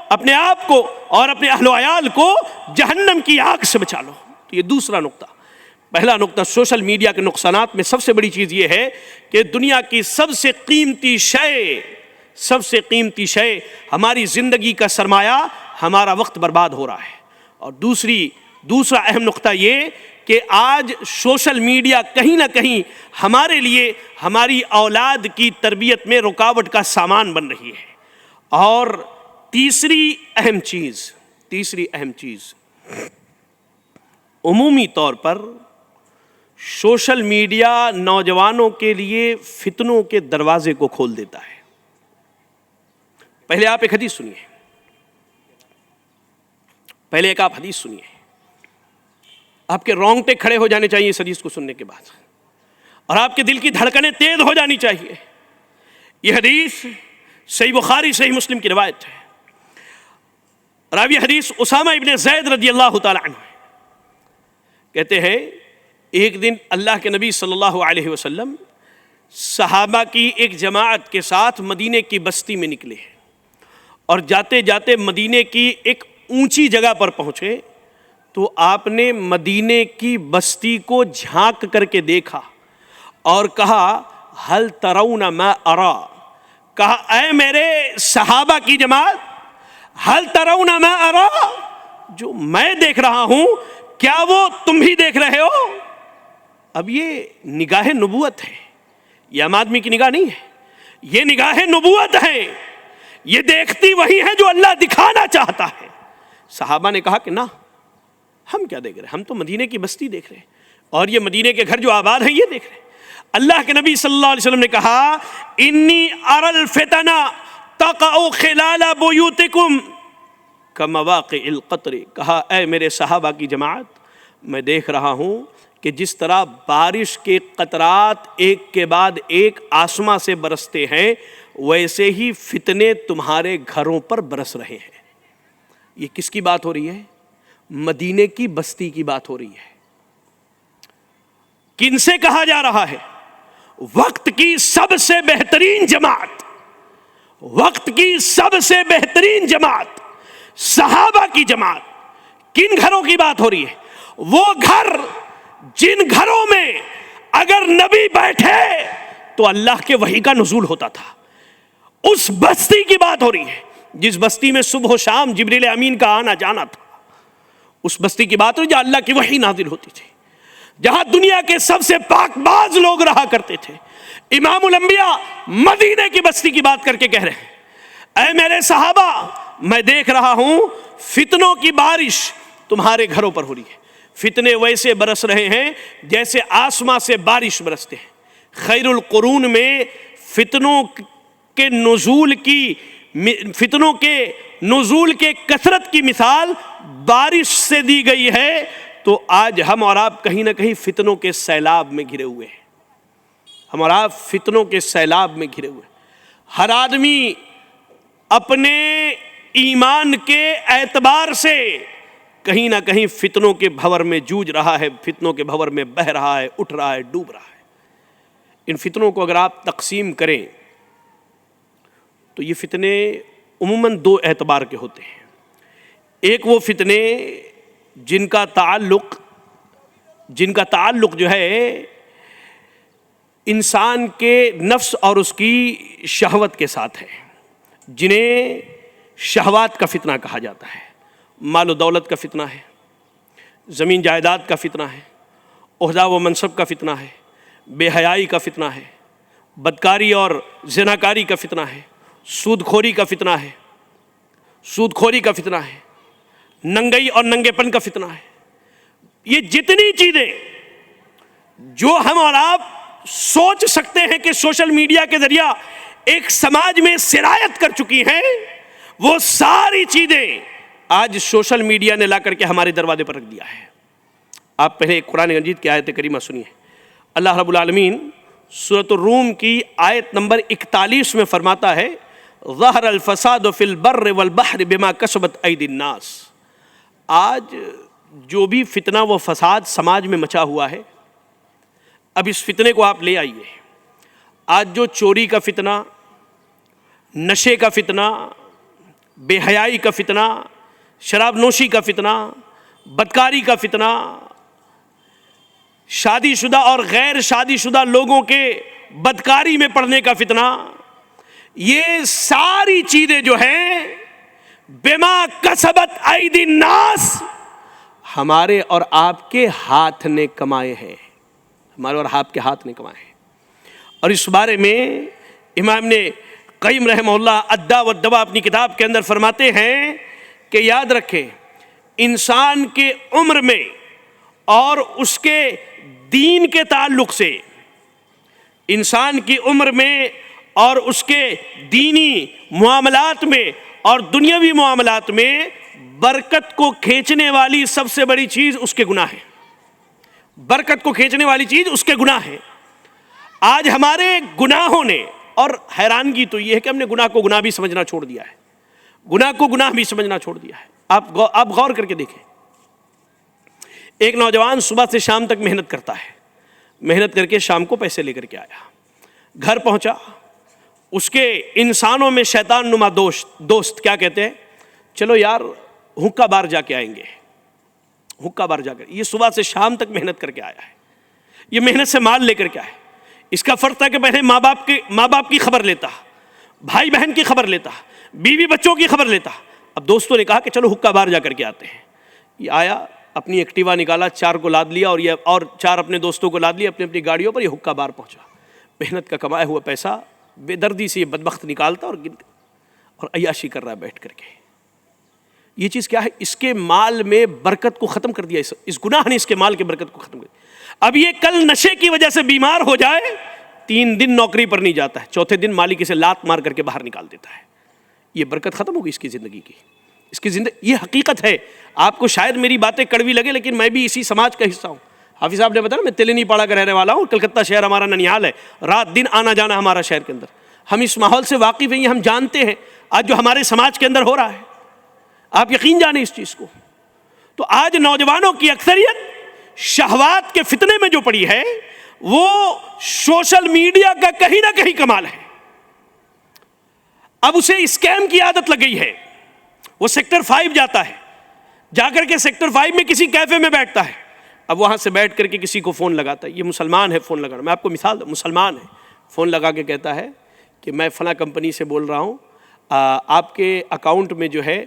اپنے آپ کو اور اپنے اہل و عیال کو جہنم کی آگ سے بچا لو. تو یہ دوسرا نقطہ. پہلا نقطہ سوشل میڈیا کے نقصانات میں سب سے بڑی چیز یہ ہے کہ دنیا کی سب سے قیمتی شے ہماری زندگی کا سرمایہ ہمارا وقت برباد ہو رہا ہے. اور دوسرا اہم نقطہ یہ کہ آج سوشل میڈیا کہیں نہ کہیں ہمارے لیے ہماری اولاد کی تربیت میں رکاوٹ کا سامان بن رہی ہے. اور تیسری اہم چیز عمومی طور پر سوشل میڈیا نوجوانوں کے لیے فتنوں کے دروازے کو کھول دیتا ہے. پہلے آپ ایک حدیث سنیے، آپ کے رونگٹے کھڑے ہو جانے چاہیے اس حدیث کو سننے کے بعد، اور آپ کے دل کی دھڑکنیں تیز ہو جانی چاہیے. یہ حدیث صحیح بخاری صحیح مسلم کی روایت ہے. راوی حدیث اسامہ ابن زید رضی اللہ تعالی عنہ کہتے ہیں ایک دن اللہ کے نبی صلی اللہ علیہ وسلم صحابہ کی ایک جماعت کے ساتھ مدینے کی بستی میں نکلے، اور جاتے جاتے مدینے کی ایک اونچی جگہ پر پہنچے تو آپ نے مدینے کی بستی کو جھانک کر کے دیکھا اور کہا ہل ترون ما ارا، کہا اے میرے صحابہ کی جماعت ہل ترون ما ارا، جو میں دیکھ رہا ہوں کیا وہ تم بھی دیکھ رہے ہو؟ اب یہ نگاہ نبوت ہے، یہ عام آدمی کی نگاہ نہیں ہے، یہ نگاہ نبوت ہے، یہ دیکھتی وہی ہے جو اللہ دکھانا چاہتا ہے. صحابہ نے کہا کہ نہ، ہم کیا دیکھ رہے ہیں، ہم تو مدینے کی بستی دیکھ رہے ہیں، اور یہ مدینے کے گھر جو آباد ہیں یہ دیکھ رہے ہیں. اللہ کے نبی صلی اللہ علیہ وسلم نے کہا انی اری الفتن تقع خلال بیوتکم کمواقع القطر، کہا اے میرے صحابہ کی جماعت میں دیکھ رہا ہوں کہ جس طرح بارش کے قطرات ایک کے بعد ایک آسماں سے برستے ہیں ویسے ہی فتنے تمہارے گھروں پر برس رہے ہیں. یہ کس کی بات ہو رہی ہے؟ مدینے کی بستی کی بات ہو رہی ہے. کن سے کہا جا رہا ہے؟ وقت کی سب سے بہترین جماعت، وقت کی سب سے بہترین جماعت صحابہ کی جماعت. کن گھروں کی بات ہو رہی ہے؟ وہ گھر جن گھروں میں اگر نبی بیٹھے تو اللہ کے وحی کا نزول ہوتا تھا. اس بستی کی بات ہو رہی ہے جس بستی میں صبح و شام جبریل امین کا آنا جانا تھا. اس بستی کی بات ہو رہی ہے جہاں اللہ کی وحی نازل ہوتی تھی، جہاں دنیا کے سب سے پاک باز لوگ رہا کرتے تھے. امام الانبیاء مدینے کی بستی کی بات کر کے کہہ رہے ہیں اے میرے صحابہ میں دیکھ رہا ہوں فتنوں کی بارش تمہارے گھروں پر ہو رہی ہے. فتنے ویسے برس رہے ہیں جیسے آسماں سے بارش برستے ہیں. خیر القرون میں فتنوں کے نزول کے کثرت کی مثال بارش سے دی گئی ہے. تو آج ہم اور آپ کہیں نہ کہیں فتنوں کے سیلاب میں گھرے ہوئے ہیں. ہم اور آپ فتنوں کے سیلاب میں گھرے ہوئے ہیں. ہر آدمی اپنے ایمان کے اعتبار سے کہیں نہ کہیں فتنوں کے بھور میں جوجھ رہا ہے، فتنوں کے بھور میں بہہ رہا ہے، اٹھ رہا ہے، ڈوب رہا ہے. ان فتنوں کو اگر آپ تقسیم کریں تو یہ فتنے عموماً 2 اعتبار کے ہوتے ہیں. ایک وہ فتنے جن کا تعلق جو ہے انسان کے نفس اور اس کی شہوت کے ساتھ ہے، جنہیں شہوات کا فتنہ کہا جاتا ہے. مال و دولت کا فتنہ ہے، زمین جائیداد کا فتنہ ہے، عہدہ و منصب کا فتنہ ہے، بے حیائی کا فتنہ ہے، بدکاری اور زناکاری کا فتنہ ہے، سود خوری کا فتنہ ہے، ننگئی اور ننگے پن کا فتنہ ہے، یہ جتنی چیزیں جو ہم اور آپ سوچ سکتے ہیں کہ سوشل میڈیا کے ذریعہ ایک سماج میں سرایت کر چکی ہیں، وہ ساری چیزیں آج سوشل میڈیا نے لا کر کے ہمارے دروازے پر رکھ دیا ہے۔ آپ پہلے قرآن مجید کی آیت کریمہ سنیے۔ اللہ رب العالمین سورۃ الروم کی آیت نمبر 41 میں فرماتا ہے ظہر الفساد فی البر والبحر بما کسبت ایدی الناس۔ آج جو بھی فتنہ و فساد سماج میں مچا ہوا ہے، اب اس فتنے کو آپ لے آئیے۔ آج جو چوری کا فتنہ، نشے کا فتنہ، بے حیائی کا فتنہ، شراب نوشی کا فتنہ، بدکاری کا فتنہ، شادی شدہ اور غیر شادی شدہ لوگوں کے بدکاری میں پڑنے کا فتنہ، یہ ساری چیزیں جو ہیں بما کسبت ایدی الناس، ہمارے اور آپ کے ہاتھ نے کمائے ہیں، ہمارے اور آپ کے ہاتھ نے کمائے ہیں۔ اور اس بارے میں امام نے قیم رحمہ اللہ الداء والدواء اپنی کتاب کے اندر فرماتے ہیں کہ یاد رکھیں، انسان کے عمر میں اور اس کے دین کے تعلق سے، انسان کی عمر میں اور اس کے دینی معاملات میں اور دنیاوی معاملات میں برکت کو کھینچنے والی سب سے بڑی چیز اس کے گناہ ہے۔ برکت کو کھینچنے والی چیز اس کے گناہ ہے۔ آج ہمارے گناہوں نے، اور حیرانگی تو یہ ہے کہ ہم نے گناہ کو گناہ بھی سمجھنا چھوڑ دیا ہے، گناہ کو گناہ بھی سمجھنا چھوڑ دیا ہے۔ آپ غور کر کے دیکھیں، ایک نوجوان صبح سے شام تک محنت کرتا ہے، محنت کر کے شام کو پیسے لے کر کے آیا، گھر پہنچا، اس کے انسانوں میں شیطان نما دوست کیا کہتے ہیں، چلو یار حقہ بار جا کے آئیں گے، حقہ بار جا کر۔ یہ صبح سے شام تک محنت کر کے آیا ہے، یہ محنت سے مال لے کر کے آیا۔ اس کا فرق تھا کہ پہلے ماں باپ کی خبر لیتا، بھائی بہن کی خبر لیتا، بیوی بچوں کی خبر لیتا۔ اب دوستوں نے کہا کہ چلو حقہ بار جا کر کے آتے ہیں۔ یہ آیا، اپنی ایکٹیوا نکالا، 4 کو لاد لیا اور 4 اپنے دوستوں کو لاد لیا اپنی اپنی گاڑیوں پر۔ یہ حقہ بار پہنچا، محنت کا کمایا ہوا پیسہ بے دردی سے یہ بدبخت نکالتا اور عیاشی کر رہا ہے بیٹھ کر کے۔ یہ چیز کیا ہے؟ اس کے مال میں برکت کو ختم کر دیا، اس گناہ نے اس کے مال کی برکت کو ختم کر دیا۔ اب یہ کل نشے کی وجہ سے بیمار ہو جائے، 3 دن نوکری پر نہیں جاتا ہے، چوتھے دن مالک اسے لات مار کر کے باہر نکال دیتا ہے۔ یہ برکت ختم ہوگی اس کی زندگی کی، اس کی زندگی۔ یہ حقیقت ہے۔ آپ کو شاید میری باتیں کڑوی لگے، لیکن میں بھی اسی سماج کا حصہ ہوں۔ حافظ صاحب نے بتایا میں تلینی پاڑا کا رہنے والا ہوں، کلکتہ شہر ہمارا ننیال ہے، رات دن آنا جانا ہمارا شہر کے اندر۔ ہم اس ماحول سے واقف ہیں، ہم جانتے ہیں آج جو ہمارے سماج کے اندر ہو رہا ہے، آپ یقین جانیں اس چیز کو۔ تو آج نوجوانوں کی اکثریت شہوات کے فتنے میں جو پڑی ہے، وہ سوشل میڈیا کا کہیں نہ کہیں کمال ہے۔ اب اسے اسکیم کی عادت لگ گئی ہے، وہ سیکٹر 5 جاتا ہے، جا کر کے سیکٹر 5 میں کسی کیفے میں بیٹھتا ہے، اب وہاں سے بیٹھ کر کے کسی کو فون لگاتا ہے۔ یہ مسلمان ہے فون لگانا، میں آپ کو مثال دوں، مسلمان ہے، فون لگا کے کہتا ہے کہ میں فلاں کمپنی سے بول رہا ہوں، آپ کے اکاؤنٹ میں جو ہے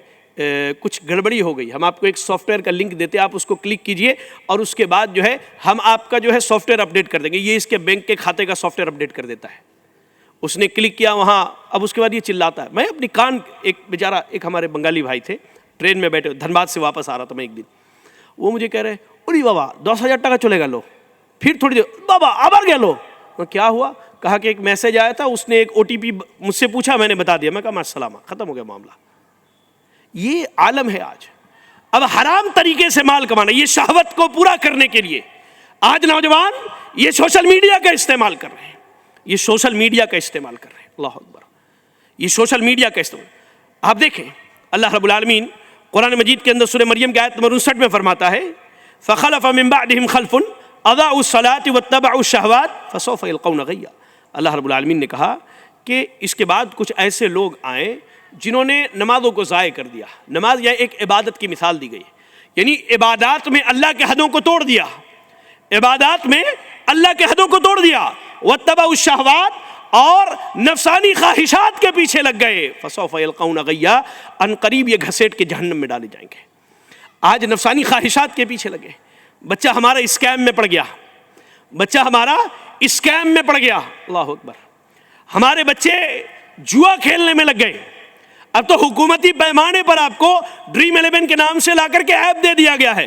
کچھ گڑبڑی ہو گئی، ہم آپ کو ایک سافٹ ویئر کا لنک دیتے ہیں، آپ اس کو کلک کیجئے اور اس کے بعد جو ہے ہم آپ کا جو ہے سافٹ ویئر اپڈیٹ کر دیں گے۔ یہ اس کے بینک کے کھاتے کا سافٹ ویئر اپڈیٹ کر دیتا ہے۔ اس نے کلک کیا وہاں، اب اس کے بعد یہ چلاتا ہے۔ میں اپنی کان، ایک بیچارہ، ایک ہمارے بنگالی بھائی تھے، ٹرین میں بیٹھے، دھنباد سے واپس آ رہا تھا میں ایک دن، وہ مجھے کہہ رہے ارے بابا 10,000 ٹکا چلے گا، لو۔ پھر تھوڑی دیر بابا آبار گیا، لو۔ کیا ہوا؟ کہا کہ ایک میسج آیا تھا، اس نے ایک OTP مجھ سے پوچھا، میں نے بتا دیا۔ میں کہا السلام، ختم ہو گیا معاملہ۔ یہ عالم ہے آج۔ اب حرام طریقے سے مال کمانا، یہ شہوت کو پورا کرنے کے لیے آج نوجوان یہ سوشل میڈیا کا استعمال کر رہے ہیں، یہ سوشل میڈیا کا استعمال کر رہے ہیں۔ اللہ اکبر، یہ سوشل میڈیا کا استعمال۔ آپ دیکھیں اللہ رب العالمین قرآن مجید کے اندر سورہ مریم کی آیت نمبر 59 میں فرماتا ہے فَخَلَفَ مِن بَعْدِهِمْ خَلْفٌ أَضَاعُوا الصَّلَاةَ وَاتَّبَعُوا الشَّهَوَاتِ فَسَوْفَ يَلْقَوْنَ غَيًّا۔ اللہ رب العالمین نے کہا کہ اس کے بعد کچھ ایسے لوگ آئیں جنہوں نے نمازوں کو ضائع کر دیا۔ نماز یہ ایک عبادت کی مثال دی گئی، یعنی عبادات میں اللہ کے حدوں کو توڑ دیا، عبادات میں اللہ کے حدوں کو توڑ دیا۔ وَاتَّبَعُوا الشَّهَوَاتِ، اور نفسانی خواہشات کے پیچھے لگ گئے۔ فَسَوْفَ يَلْقَوْنَ غَيًّا، ان قریب یہ گھسیٹ کے جہنم میں ڈالے جائیں گے۔ آج نفسانی خواہشات کے پیچھے لگے، بچہ ہمارا اسکیم میں پڑ گیا، بچہ ہمارا اسکیم میں پڑ گیا۔ اللہ اکبر، ہمارے بچے جوا کھیلنے میں لگ گئے۔ اب تو حکومتی پیمانے پر آپ کو ڈریم 11 کے نام سے لا کر کے ایپ دے دیا گیا ہے،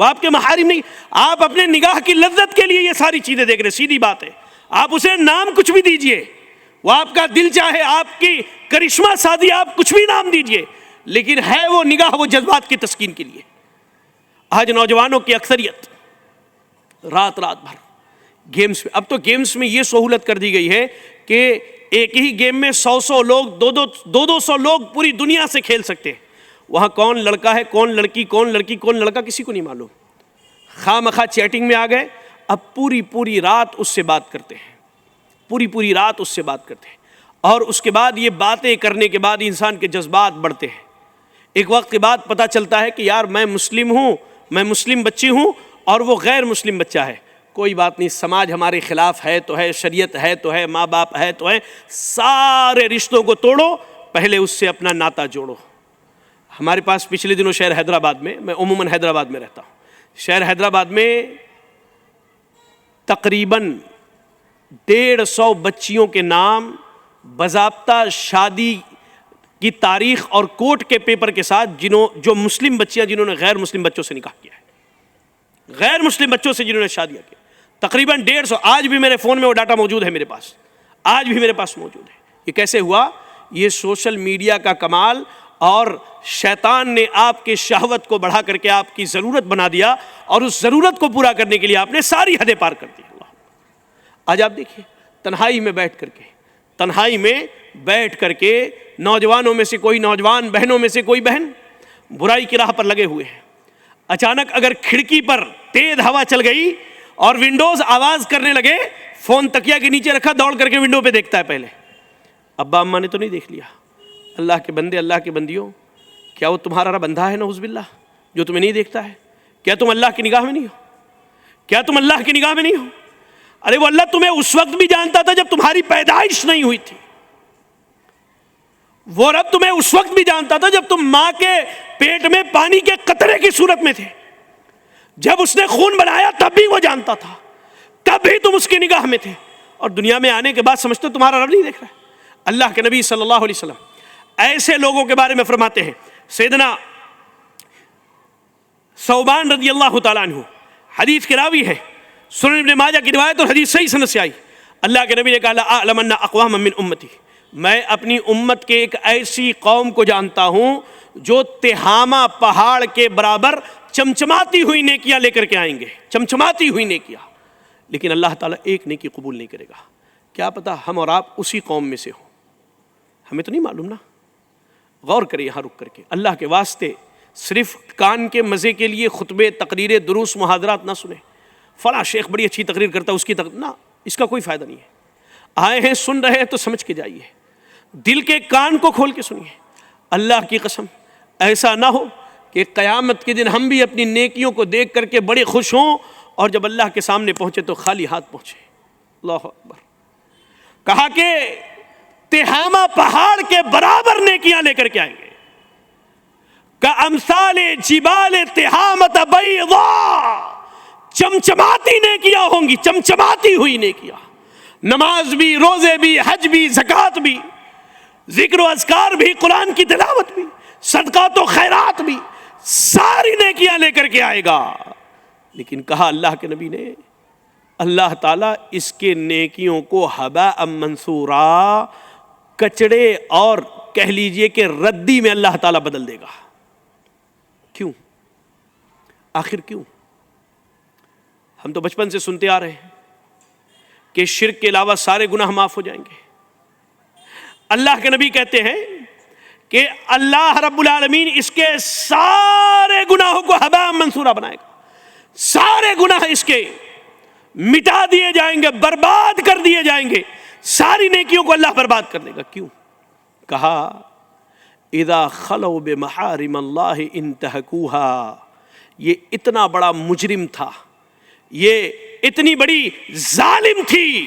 وہ آپ کے محارم نہیں. آپ اپنے نگاہ کی لذت کے لیے یہ ساری چیزیں دیکھ رہے, سیدھی بات ہے. آپ اسے نام کچھ بھی دیجئے, وہ آپ کا دل چاہے, آپ کی کرشمہ سازی, آپ کچھ بھی نام دیجئے, لیکن ہے وہ نگاہ وہ جذبات کی تسکین کے لیے. آج نوجوانوں کی اکثریت رات بھر گیمز میں, اب تو گیمز میں یہ سہولت کر دی گئی ہے کہ ایک ہی گیم میں 100 لوگ, 200 لوگ پوری دنیا سے کھیل سکتے ہیں. وہاں کون لڑکا ہے, کون لڑکی, کون لڑکی, کون لڑکا, کسی کو نہیں معلوم. خواہ مخواہ چیٹنگ میں آ گئے, اب پوری رات اس سے بات کرتے ہیں, پوری رات اس سے بات کرتے ہیں, اور اس کے بعد یہ باتیں کرنے کے بعد انسان کے جذبات بڑھتے ہیں. ایک وقت کے بعد پتہ چلتا ہے کہ یار میں مسلم ہوں, میں مسلم بچی ہوں, اور وہ غیر مسلم بچہ ہے. کوئی بات نہیں, سماج ہمارے خلاف ہے تو ہے, شریعت ہے تو ہے, ماں باپ ہے تو ہے, سارے رشتوں کو توڑو, پہلے اس سے اپنا ناطہ جوڑو. ہمارے پاس پچھلے دنوں شہر حیدرآباد میں عموماً حیدرآباد میں رہتا ہوں, شہر حیدرآباد میں تقریباً 150 بچیوں کے نام باضابطہ شادی کی تاریخ اور کورٹ کے پیپر کے ساتھ, جو مسلم بچیاں جنہوں نے غیر مسلم بچوں سے نکاح کیا ہے, غیر مسلم بچوں سے جنہوں نے شادیاں کی, تقریباً 150. آج بھی میرے فون میں وہ ڈاٹا موجود ہے, میرے پاس آج بھی میرے پاس موجود ہے. یہ کیسے ہوا؟ یہ سوشل میڈیا کا کمال, اور شیطان نے آپ کے شہوت کو بڑھا کر کے آپ کی ضرورت بنا دیا, اور اس ضرورت کو پورا کرنے کے لیے آپ نے ساری حدیں پار کر دی. آج آپ دیکھیے, تنہائی میں بیٹھ کر کے نوجوانوں میں سے کوئی نوجوان, بہنوں میں سے کوئی بہن برائی کی راہ پر لگے ہوئے ہیں. اچانک اگر کھڑکی پر تیز ہوا چل گئی اور ونڈوز آواز کرنے لگے, فون تکیا کے نیچے رکھا, دوڑ کر کے ونڈو پہ دیکھتا ہے پہلے, ابا اماں نے تو نہیں دیکھ لیا. اللہ کے بندے, اللہ کے بندیوں, کیا وہ تمہارا رب اندھا ہے نعوذ باللہ جو تمہیں نہیں دیکھتا ہے؟ کیا تم اللہ کی نگاہ میں نہیں ہو؟ کیا تم اللہ کی نگاہ میں نہیں ہو؟ ارے وہ اللہ تمہیں اس وقت بھی جانتا تھا جب تمہاری پیدائش نہیں ہوئی تھی. وہ رب تمہیں اس وقت بھی جانتا تھا جب تم ماں کے پیٹ میں پانی کے قطرے کی صورت میں تھے. جب اس نے خون بنایا تب بھی وہ جانتا تھا, تب بھی تم اس کی نگاہ میں تھے, اور دنیا میں آنے کے بعد سمجھتے تمہارا رب نہیں دیکھ رہا ہے. اللہ کے نبی صلی اللہ علیہ وسلم ایسے لوگوں کے بارے میں فرماتے ہیں. سیدنا ثوبان رضی اللہ تعالیٰ عنہ حدیث کے راوی ہے, سنن ابن ماجہ کی روایت, اور حدیث صحیح سند سے آئی. اللہ کے نبی نے کہا, لا اعلمن اقواما من امتی, میں اپنی امت کے ایک ایسی قوم کو جانتا ہوں جو تہامہ پہاڑ کے برابر چمچماتی ہوئی نیکیاں لے کر کے آئیں گے, چمچماتی ہوئی نیکیاں, لیکن اللہ تعالیٰ ایک نیکی قبول نہیں کرے گا. کیا پتا ہم اور آپ اسی قوم میں سے ہوں, ہمیں تو نہیں معلوم نا. غور کریں یہاں رک کر کے, اللہ کے واسطے صرف کان کے مزے کے لیے خطبے, تقریریں, دروس, محاضرات نہ سنیں. فلاں شیخ بڑی اچھی تقریر کرتا ہے, اس کی نہ, اس کا کوئی فائدہ نہیں ہے. آئے ہیں, سن رہے ہیں تو سمجھ کے جائیے, دل کے کان کو کھول کے سنیے. اللہ کی قسم ایسا نہ ہو کہ قیامت کے دن ہم بھی اپنی نیکیوں کو دیکھ کر کے بڑے خوش ہوں, اور جب اللہ کے سامنے پہنچے تو خالی ہاتھ پہنچے. اللہ اکبر. کہا کہ تہامہ پہاڑ کے برابر نیکیاں لے کر کے آئیں گے. کامثال جبال تہامۃ بیضاء, چمچماتی نیکیاں ہوں گی, چمچماتی ہوئی نیکیاں. نماز بھی, روزے بھی, حج بھی, زکوٰۃ بھی, ذکر و اذکار بھی, قرآن کی تلاوت بھی, صدقات و خیرات بھی, ساری نیکیاں لے کر کے آئے گا. لیکن کہا اللہ کے نبی نے, اللہ تعالیٰ اس کے نیکیوں کو ہباء منثورا, کچڑے اور کہہ لیجئے کہ ردی میں اللہ تعالیٰ بدل دے گا. کیوں؟ آخر کیوں؟ ہم تو بچپن سے سنتے آ رہے ہیں کہ شرک کے علاوہ سارے گناہ معاف ہو جائیں گے. اللہ کے نبی کہتے ہیں کہ اللہ رب العالمین اس کے سارے گناہوں کو ہباء منثورا بنائے گا. سارے گناہ اس کے مٹا دیے جائیں گے, برباد کر دیے جائیں گے, ساری نیکیوں کو اللہ برباد کر دے گا. کیوں؟ کہا اذا خلوا بمحارم اللہ انتہکوہا. یہ اتنا بڑا مجرم تھا, یہ اتنی بڑی ظالم تھی,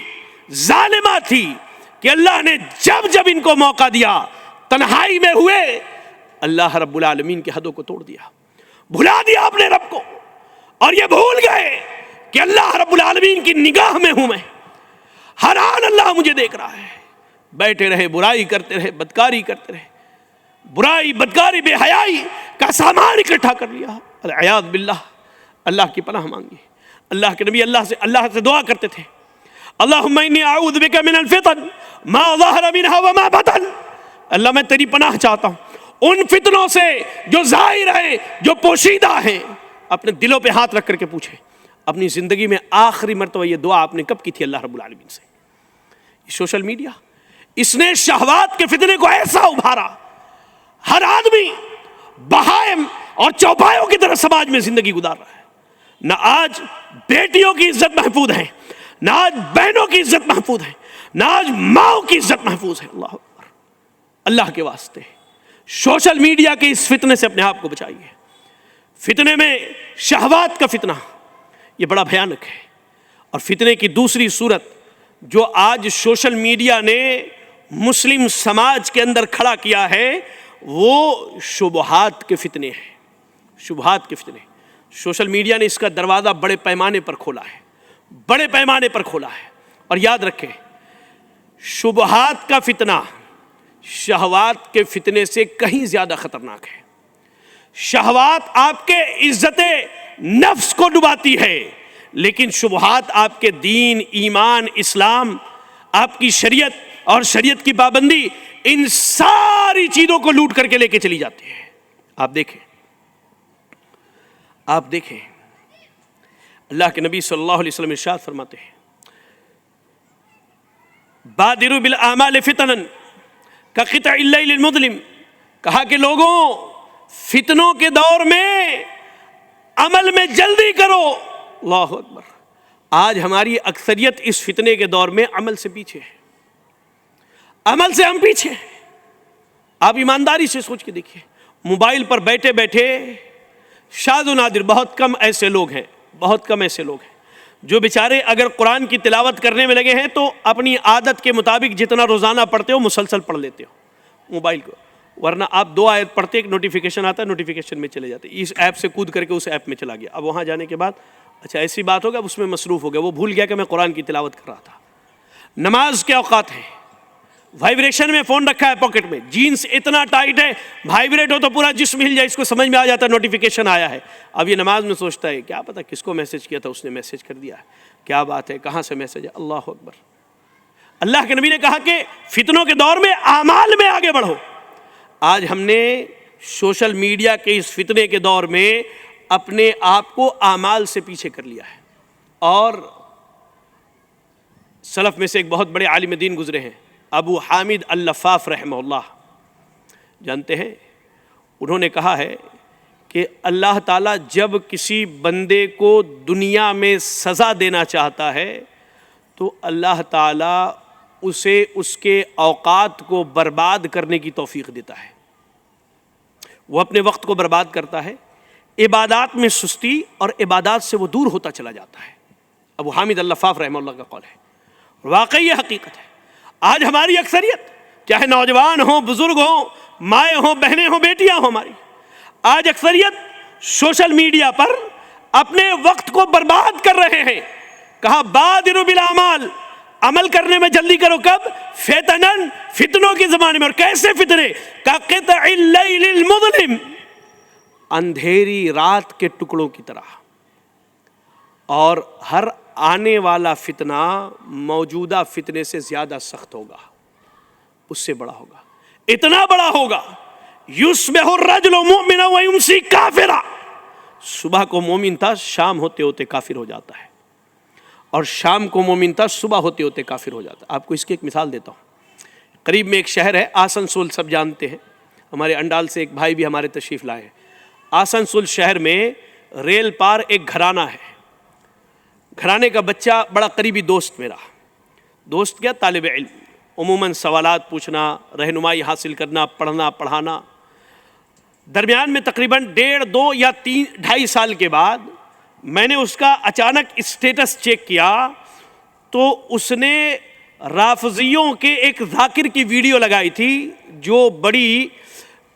ظالمہ تھی, کہ اللہ نے جب جب ان کو موقع دیا تنہائی میں ہوئے, اللہ رب العالمین کے حدوں کو توڑ دیا, بھلا دیا اپنے رب کو, اور یہ بھول گئے کہ اللہ رب العالمین کی نگاہ میں ہوں میں, ہر آن اللہ مجھے دیکھ رہا ہے. بیٹھے رہے, برائی کرتے رہے, بدکاری کرتے رہے, برائی, بدکاری, بے حیائی کا سامان اکٹھا کر لیا. العیاذ باللہ. اللہ کی پناہ مانگی. اللہ کے نبی اللہ سے دعا کرتے تھے, اللہم انی اعوذ بک من الفتن ما ظہر منہا وما بطن. اللہ میں تیری پناہ چاہتا ہوں ان فتنوں سے جو ظاہر ہیں, جو پوشیدہ ہیں. اپنے دلوں پہ ہاتھ رکھ کر کے پوچھیں, اپنی زندگی میں آخری مرتبہ یہ دعا آپ نے کب کی تھی اللہ رب العالمین سے؟ سوشل میڈیا اس نے شہوات کے فتنے کو ایسا ابھارا, ہر آدمی بہائم اور چوپایوں کی طرح سماج میں زندگی گزار رہا ہے. نہ آج بیٹیوں کی عزت محفوظ ہے, نہ آج بہنوں کی عزت محفوظ ہے, نہ آج ماؤں کی عزت محفوظ ہے. اللہ اکبر. اللہ کے واسطے سوشل میڈیا کے اس فتنے سے اپنے آپ کو بچائیے. فتنے میں شہوات کا فتنہ یہ بڑا بھیانک ہے. اور فتنے کی دوسری صورت جو آج سوشل میڈیا نے مسلم سماج کے اندر کھڑا کیا ہے وہ شبہات کے فتنے ہیں. شبہات کے فتنے, سوشل میڈیا نے اس کا دروازہ بڑے پیمانے پر کھولا ہے, بڑے پیمانے پر کھولا ہے. اور یاد رکھیں, شبہات کا فتنہ شہوات کے فتنے سے کہیں زیادہ خطرناک ہے. شہوات آپ کے عزت نفس کو ڈباتی ہے, لیکن شبہات آپ کے دین, ایمان, اسلام, آپ کی شریعت اور شریعت کی پابندی, ان ساری چیزوں کو لوٹ کر کے لے کے چلی جاتی ہے. آپ دیکھیں اللہ کے نبی صلی اللہ علیہ وسلم ارشاد فرماتے ہیں, بادروا بالاعمال فتنا کقطع اللیل المظلم. کہا کہ لوگوں فتنوں کے دور میں عمل میں جلدی کرو. اللہ اکبر. آج ہماری اکثریت اس فتنے کے دور میں عمل سے پیچھے ہے, عمل سے ہم پیچھے ہیں. آپ ایمانداری سے سوچ کے دیکھیے, موبائل پر بیٹھے بیٹھے شاذ و نادر بہت کم ایسے لوگ ہیں جو بیچارے اگر قرآن کی تلاوت کرنے میں لگے ہیں تو اپنی عادت کے مطابق جتنا روزانہ پڑھتے ہو مسلسل پڑھ لیتے ہو موبائل کو, ورنہ آپ 2 آیت پڑھتے ایک نوٹیفیکیشن آتا ہے, نوٹیفیکیشن میں چلے جاتے, اس ایپ سے کود کر کے اس ایپ میں چلا گیا. اب وہاں جانے کے بعد اچھا ایسی بات ہوگا, اس میں مصروف ہو گیا, وہ بھول گیا کہ میں قرآن کی تلاوت کر رہا تھا. نماز کے اوقات ہیں, وائبریشن میں فون رکھا ہے پاکٹ میں, جینس اتنا ٹائٹ ہے وائبریٹ ہو تو پورا جسم ہل جائے, اس کو سمجھ میں آ جاتا ہے نوٹیفیکیشن آیا ہے. اب یہ نماز میں سوچتا ہے کیا پتا کس کو میسج کیا تھا, اس نے میسج کر دیا ہے, کیا بات ہے, کہاں سے میسج ہے. اللہ اکبر. اللہ کے نبی نے کہا کہ فتنوں کے دور میں اعمال میں آگے بڑھو. آج ہم نے سوشل میڈیا کے اس فتنے کے دور میں اپنے آپ کو اعمال سے پیچھے کر لیا ہے. اور سلف میں سے ایک بہت بڑے عالم دین گزرے ہیں, ابو حامد اللفاف رحمہ اللہ, جانتے ہیں, انہوں نے کہا ہے کہ اللہ تعالیٰ جب کسی بندے کو دنیا میں سزا دینا چاہتا ہے تو اللہ تعالیٰ اسے اس کے اوقات کو برباد کرنے کی توفیق دیتا ہے. وہ اپنے وقت کو برباد کرتا ہے, عبادات میں سستی اور عبادات سے وہ دور ہوتا چلا جاتا ہے. ابو حامد اللفاف رحمہ اللہ کا قول ہے, واقعی یہ حقیقت ہے. آج ہماری اکثریت چاہے نوجوان ہوں, بزرگ ہوں, مائیں ہوں, بہنیں ہوں, بیٹیاں ہوں, ہماری آج اکثریت سوشل میڈیا پر اپنے وقت کو برباد کر رہے ہیں. کہا بادروا بالاعمال, عمل کرنے میں جلدی کرو. کب؟ فتنن, فتنوں کی زمانے میں. اور کیسے فتنے؟ کقطع اللیل المظلم, اندھیری رات کے ٹکڑوں کی طرح. اور ہر آنے والا فتنہ موجودہ فتنے سے زیادہ سخت ہوگا, اس سے بڑا ہوگا, اتنا بڑا ہوگا. یصبح الرجل مؤمنا ویمسی کافرا, صبح کو مومن تھا, شام ہوتے ہوتے کافر ہو جاتا ہے, اور شام کو مومن تھا, صبح ہوتے ہوتے کافر ہو جاتا ہے. آپ کو اس کی ایک مثال دیتا ہوں. قریب میں ایک شہر ہے آسنسول, سب جانتے ہیں, ہمارے انڈال سے ایک بھائی بھی ہمارے تشریف لائے ہیں. آسنسول شہر میں ریل پار ایک گھرانہ ہے. گھرانے کا بچہ بڑا قریبی دوست میرا, دوست کیا, طالب علم, عموماً سوالات پوچھنا, رہنمائی حاصل کرنا, پڑھنا پڑھانا. درمیان میں تقریباً 1.5 2 یا 3 2.5 سال کے بعد میں نے اس کا اچانک اسٹیٹس چیک کیا تو اس نے رافضیوں کے ایک ذاکر کی ویڈیو لگائی تھی جو بڑی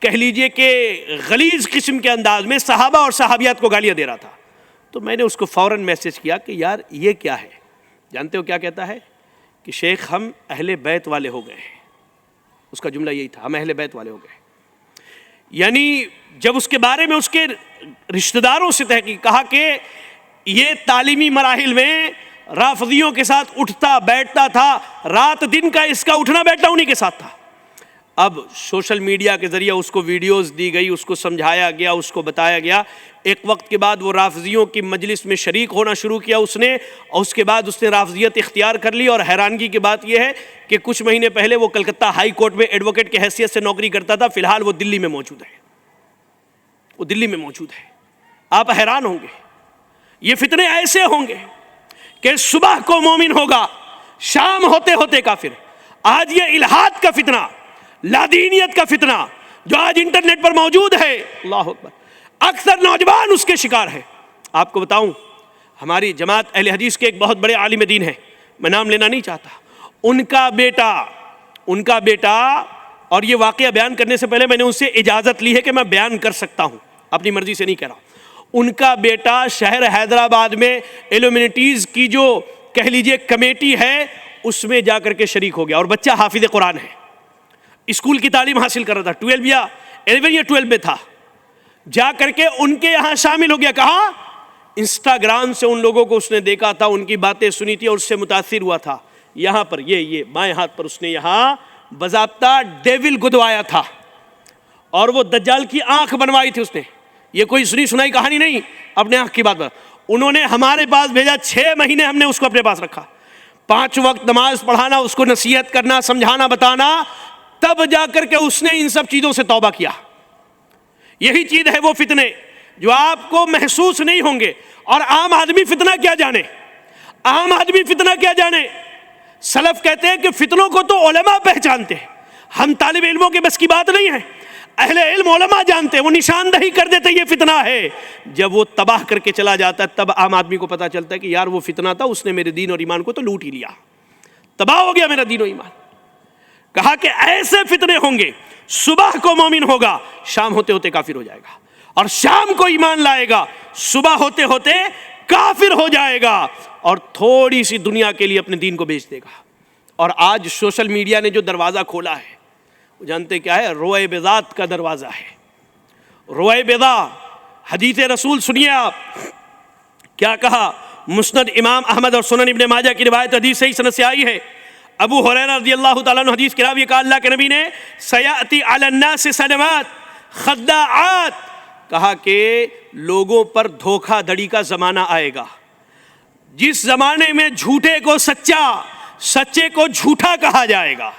کہہ لیجئے کہ غلیظ قسم کے انداز میں صحابہ اور صحابیات کو گالیاں دے رہا تھا. تو میں نے اس کو فوراً میسج کیا کہ یار یہ کیا ہے. جانتے ہو کیا کہتا ہے؟ کہ شیخ ہم اہل بیت والے ہو گئے ہیں. اس کا جملہ یہی تھا, ہم اہل بیت والے ہو گئے. یعنی جب اس کے بارے میں اس کے رشتہ داروں سے تحقیق کہا کہ یہ تعلیمی مراحل میں رافضیوں کے ساتھ اٹھتا بیٹھتا تھا، رات دن کا اس کا اٹھنا بیٹھنا انہی کے ساتھ تھا۔ اب سوشل میڈیا کے ذریعے اس کو ویڈیوز دی گئی، اس کو سمجھایا گیا، اس کو بتایا گیا۔ ایک وقت کے بعد وہ رافضیوں کی مجلس میں شریک ہونا شروع کیا اس نے، اور اس کے بعد اس نے رافضیت اختیار کر لی۔ اور حیرانگی کی بات یہ ہے کہ کچھ مہینے پہلے وہ کلکتہ ہائی کورٹ میں ایڈوکیٹ کی حیثیت سے نوکری کرتا تھا، فی الحال وہ دلی میں موجود ہے، وہ دلی میں موجود ہے۔ آپ حیران ہوں گے، یہ فتنے ایسے ہوں گے کہ صبح کو مومن ہوگا، شام ہوتے ہوتے کافر۔ آج یہ الہاد کا فتنہ، لادینیت کا فتنہ جو آج انٹرنیٹ پر موجود ہے، اللہ اکبر، اکثر نوجوان اس کے شکار ہے۔ آپ کو بتاؤں، ہماری جماعت اہل حدیث کے ایک بہت بڑے عالم دین ہیں، میں نام لینا نہیں چاہتا، ان کا بیٹا، اور یہ واقعہ بیان کرنے سے پہلے میں نے ان سے اجازت لی ہے کہ میں بیان کر سکتا ہوں، اپنی مرضی سے نہیں کہہ رہا۔ ان کا بیٹا شہر حیدرآباد میں ایلومنٹیز کی جو کہہ لیجئے کمیٹی ہے اس میں جا کر کے شریک ہو گیا، اور بچہ حافظ قرآن ہے، اسکول کی تعلیم حاصل کر رہا تھا، 11 یا 12 میں تھا، جا کر کے ان کے یہاں شامل ہو گیا۔ کہا انسٹاگرام سے ان لوگوں کو اس نے دیکھا تھا، ان کی باتیں سنی تھی اور اس سے متاثر ہوا تھا۔ یہاں پر یہ بائیں ہاتھ پر اس نے یہاں باضابطہ ڈیول گدوایا تھا، اور وہ دجال کی آنکھ بنوائی تھی اس نے۔ یہ کوئی سنی سنائی کہانی نہیں، اپنے آنکھ کی بات پر انہوں نے ہمارے پاس بھیجا۔ 6 مہینے ہم نے اس کو اپنے پاس رکھا، 5 وقت نماز پڑھانا، اس کو نصیحت کرنا، سمجھانا، بتانا، تب جا کر کے اس نے ان سب چیزوں سے توبہ کیا۔ یہی چیز ہے وہ فتنے جو آپ کو محسوس نہیں ہوں گے، اور عام آدمی فتنہ کیا جانے، عام آدمی فتنہ کیا جانے۔ سلف کہتے ہیں کہ فتنوں کو تو علماء پہچانتے ہیں، ہم طالب علموں کے بس کی بات نہیں ہے، اہل علم علماء جانتے ہیں، وہ نشاندہی کر دیتے یہ فتنہ ہے۔ جب وہ تباہ کر کے چلا جاتا ہے تب عام آدمی کو پتا چلتا ہے کہ یار وہ فتنہ تھا، اس نے میرے دین اور ایمان کو تو لوٹ ہی لیا، تباہ ہو گیا میرا دین و ایمان۔ کہا کہ ایسے فتنے ہوں گے، صبح کو مومن ہوگا، شام ہوتے ہوتے کافر ہو جائے گا، اور شام کو ایمان لائے گا، صبح ہوتے ہوتے کافر ہو جائے گا، اور تھوڑی سی دنیا کے لیے اپنے دین کو بیچ دے گا۔ اور آج سوشل میڈیا نے جو دروازہ کھولا ہے، وہ جانتے کیا ہے؟ روئے بیضات کا دروازہ ہے۔ روئے بیضا، حدیث رسول سنیے آپ کیا کہا۔ مسند امام احمد اور سنن ابن ماجہ کی روایت حدیث صحیح سند سے آئی ہے۔ ابو ہریرہ رضی اللہ تعالیٰ عنہ حدیث کی راوی کہا اللہ کے نبی نے سیاتی علی الناس سنوات خداعات، کہا کہ لوگوں پر دھوکہ دھڑی کا زمانہ آئے گا، جس زمانے میں جھوٹے کو سچا، سچے کو جھوٹا کہا جائے گا،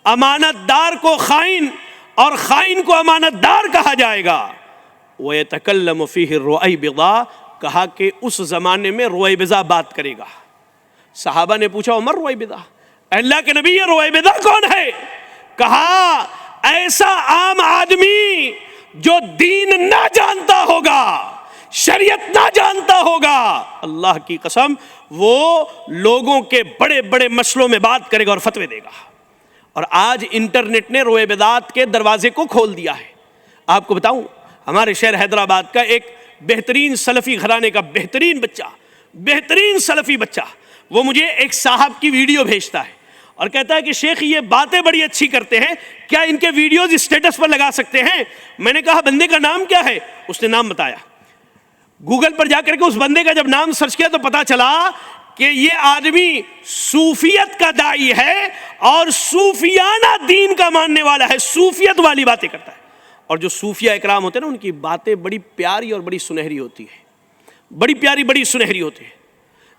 امانت دار کو خائن اور خائن کو امانت دار کہا جائے گا۔ وَيَتَكَلَّمُ فِيهِ الرُّؤَيْبِضَا، کہا کہ اس زمانے میں رویبضا بات کرے گا۔ صحابہ نے پوچھا عمر رویبضا، اللہ کے نبی یہ رویبضا کون ہے؟ کہا ایسا عام آدمی جو دین نہ جانتا ہوگا، شریعت نہ جانتا ہوگا، اللہ کی قسم وہ لوگوں کے بڑے بڑے مسئلوں میں بات کرے گا اور فتوے دے گا۔ اور آج انٹرنیٹ نے رویبضات کے دروازے کو کھول دیا ہے۔ آپ کو بتاؤں، ہمارے شہر حیدرآباد کا ایک بہترین سلفی گھرانے کا بہترین سلفی بچہ، وہ مجھے ایک صاحب کی ویڈیو بھیجتا ہے اور کہتا ہے کہ شیخ یہ باتیں بڑی اچھی کرتے ہیں، کیا ان کے ویڈیوز اسٹیٹس پر لگا سکتے ہیں؟ میں نے کہا بندے کا نام کیا ہے؟ اس نے نام بتایا۔ گوگل پر جا کر کے اس بندے کا جب نام سرچ کیا تو پتا چلا کہ یہ آدمی صوفیت کا داعی ہے اور صوفیانہ دین کا ماننے والا ہے، صوفیت والی باتیں کرتا ہے۔ اور جو صوفیہ اکرام ہوتے ہیں نا، ان کی باتیں بڑی پیاری اور بڑی سنہری ہوتی ہے، بڑی پیاری بڑی سنہری ہوتی ہے۔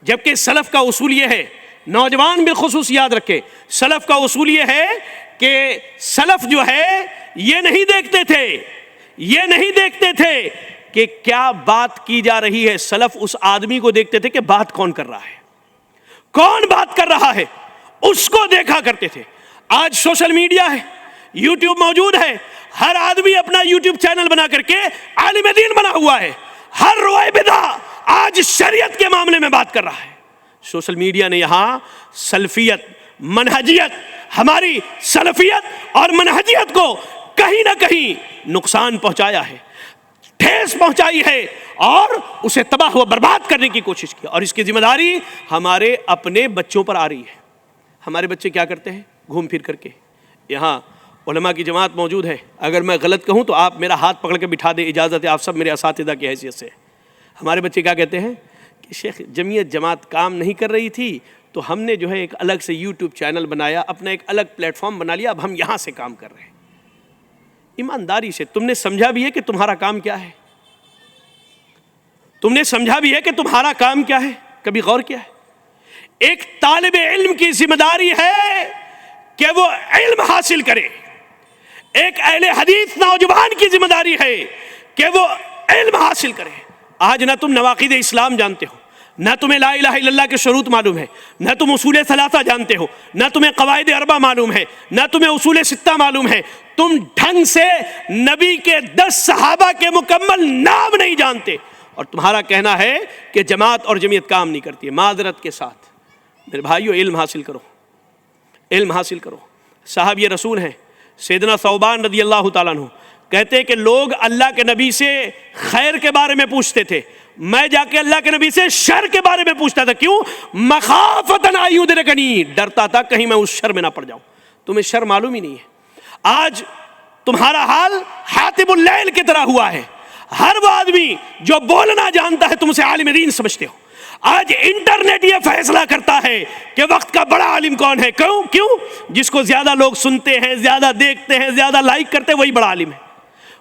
جبکہ سلف کا اصول یہ ہے، نوجوان بالخصوص یاد رکھے، سلف کا اصول یہ ہے کہ سلف جو ہے یہ نہیں دیکھتے تھے کہ کیا بات کی جا رہی ہے، سلف اس آدمی کو دیکھتے تھے کہ بات کون کر رہا ہے، کون بات کر رہا ہے، اس کو دیکھا کرتے تھے۔ آج سوشل میڈیا ہے، یوٹیوب موجود ہے، ہر آدمی اپنا یوٹیوب چینل بنا کر کے عالم دین بنا ہوا ہے، ہر رویبضا آج شریعت کے معاملے میں بات کر رہا ہے۔ سوشل میڈیا نے یہاں سلفیت، منہجیت، ہماری سلفیت اور منہجیت کو کہیں نہ کہیں نقصان پہنچایا ہے، ٹھیس پہنچائی ہے، اور اسے تباہ و برباد کرنے کی کوشش کی، اور اس کی ذمہ داری ہمارے اپنے بچوں پر آ رہی ہے۔ ہمارے بچے کیا کرتے ہیں؟ گھوم پھر کر کے یہاں علماء کی جماعت موجود ہے، اگر میں غلط کہوں تو آپ میرا ہاتھ پکڑ کے بٹھا دیں، اجازت ہے، آپ سب میرے اساتذہ کی حیثیت سے۔ ہمارے بچے کیا کہتے ہیں کہ شیخ جمعیت جماعت کام نہیں کر رہی تھی تو ہم نے جو ہے ایک الگ سے یوٹیوب چینل بنایا، اپنا ایک الگ پلیٹ فارم بنا لیا، اب ہم یہاں سے کام کر رہے ہیں۔ ایمانداری سے تم نے سمجھا بھی ہے کہ تمہارا کام کیا ہے؟ تم نے سمجھا بھی ہے کہ تمہارا کام کیا ہے؟ کبھی غور کیا ہے؟ ایک طالب علم کی ذمہ داری ہے کہ وہ علم حاصل کرے، ایک اہل حدیث نوجوان کی ذمہ داری ہے کہ وہ علم حاصل کرے۔ آج نہ تم نواقض اسلام جانتے ہو، نہ تمہیں لا الہ الا اللہ کے شروط معلوم ہے، نہ تم اصول ثلاثہ جانتے ہو، نہ تمہیں قواعد اربع معلوم ہے، نہ تمہیں اصول ستہ معلوم ہے، تم ڈھنگ سے نبی کے 10 صحابہ کے مکمل نام نہیں جانتے، اور تمہارا کہنا ہے کہ جماعت اور جمعیت کام نہیں کرتی ہے۔ معذرت کے ساتھ میرے بھائیو، علم حاصل کرو، علم حاصل کرو۔ صحابی رسول ہیں سیدنا ثوبان رضی اللہ تعالیٰ عنہ، کہتے ہیں کہ لوگ اللہ کے نبی سے خیر کے بارے میں پوچھتے تھے، میں جا کے اللہ کے نبی سے شر کے بارے میں پوچھتا تھا۔ کیوں؟ مخافۃ ان یدرکنی، ڈرتا تھا کہیں میں اس شر میں نہ پڑ جاؤں۔ تمہیں شر معلوم ہی نہیں ہے۔ آج تمہارا حال حاتب اللیل کی طرح ہوا ہے، ہر وہ آدمی جو بولنا جانتا ہے تم سے عالم دین سمجھتے ہو۔ آج انٹرنیٹ یہ فیصلہ کرتا ہے کہ وقت کا بڑا عالم کون ہے۔ کیوں؟ جس کو زیادہ لوگ سنتے ہیں، زیادہ دیکھتے ہیں، زیادہ لائک کرتے ہیں، وہی بڑا عالم ہے،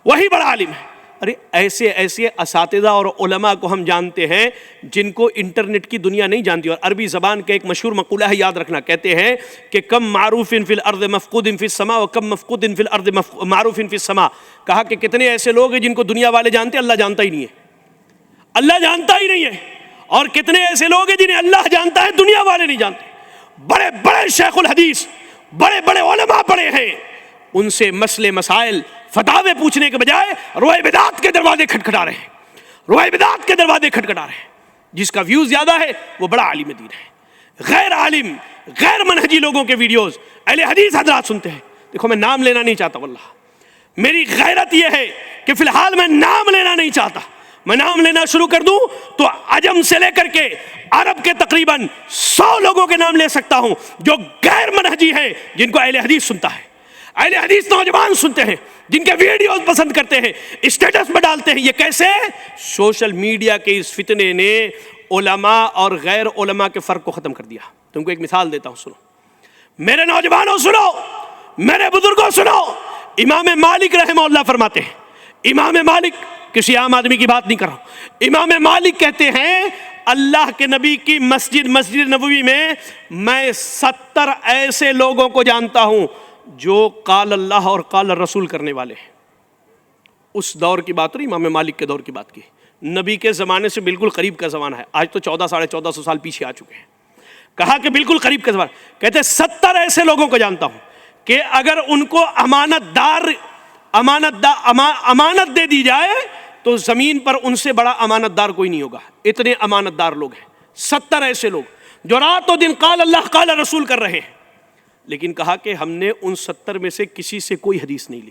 وہی بڑا عالم ہے۔ ارے ایسے ایسے اساتذہ اور علماء کو ہم جانتے ہیں جن کو انٹرنیٹ کی دنیا نہیں جانتی۔ اور عربی زبان کا ایک مشہور مقولہ ہے، یاد رکھنا، کہتے ہیں کہ کم معروف فی الارض مفقود فی السماء و کم مفقود فی الارض معروف فی السماء۔ کہا کہ کتنے ایسے لوگ ہیں جن کو دنیا والے جانتے ہیں، اللہ جانتا ہی نہیں ہے، اللہ جانتا ہی نہیں ہے، اور کتنے ایسے لوگ ہیں جنہیں اللہ جانتا ہے، دنیا والے نہیں جانتے۔ بڑے بڑے شیخ الحدیث، بڑے بڑے علماء پڑے ہیں، ان سے مسئلے مسائل فتاوے پوچھنے کے بجائے روئے بدعت کے دروازے کھٹکھٹا رہے ہیں، روئے بدعت کے دروازے کھٹکھٹا رہے ہیں۔ جس کا ویوز زیادہ ہے وہ بڑا عالم دین ہے۔ غیر عالم، غیر منہجی لوگوں کے ویڈیوز اہل حدیث حضرات سنتے ہیں۔ دیکھو میں نام لینا نہیں چاہتا، واللہ میری غیرت یہ ہے کہ فی الحال میں نام لینا نہیں چاہتا۔ میں نام لینا شروع کر دوں تو عجم سے لے کر کے عرب کے تقریباً 100 لوگوں کے نام لے سکتا ہوں جو غیر منہجی ہیں، جن کو اہل حدیث سنتا ہے، اہل حدیث نوجوان سنتے ہیں، جن کے ویڈیوز پسند کرتے ہیں، اسٹیٹس میں ڈالتے ہیں۔ یہ کیسے؟ سوشل میڈیا کے اس فتنے نے علماء اور غیر علماء کے فرق کو ختم کر دیا۔ تم کو ایک مثال دیتا ہوں، سنو میرے نوجوانوں، سنو میرے بزرگوں، سنو۔ امام مالک رحمہ اللہ فرماتے ہیں، امام مالک، کسی عام آدمی کی بات نہیں کر رہا ہوں، امام مالک کہتے ہیں اللہ کے نبی کی مسجد نبوی میں 70 ایسے لوگوں کو جانتا ہوں جو قال اللہ اور قال رسول کرنے والے ہیں۔ اس دور کی بات رہی، امام مالک کے دور کی بات کی، نبی کے زمانے سے بالکل قریب کا زمانہ ہے، آج تو 1400-1450 سال پیچھے آ چکے ہیں۔ کہا کہ بالکل قریب کا زمانہ، کہتے 70 ایسے لوگوں کو جانتا ہوں کہ اگر ان کو امانت دے دی جائے تو زمین پر ان سے بڑا امانت دار کوئی نہیں ہوگا۔ اتنے امانت دار لوگ ہیں، 70 ایسے لوگ جو رات و دن قال اللہ قال رسول کر رہے ہیں۔ لیکن کہا کہ ہم نے ان 70 میں سے کسی سے کوئی حدیث نہیں لی،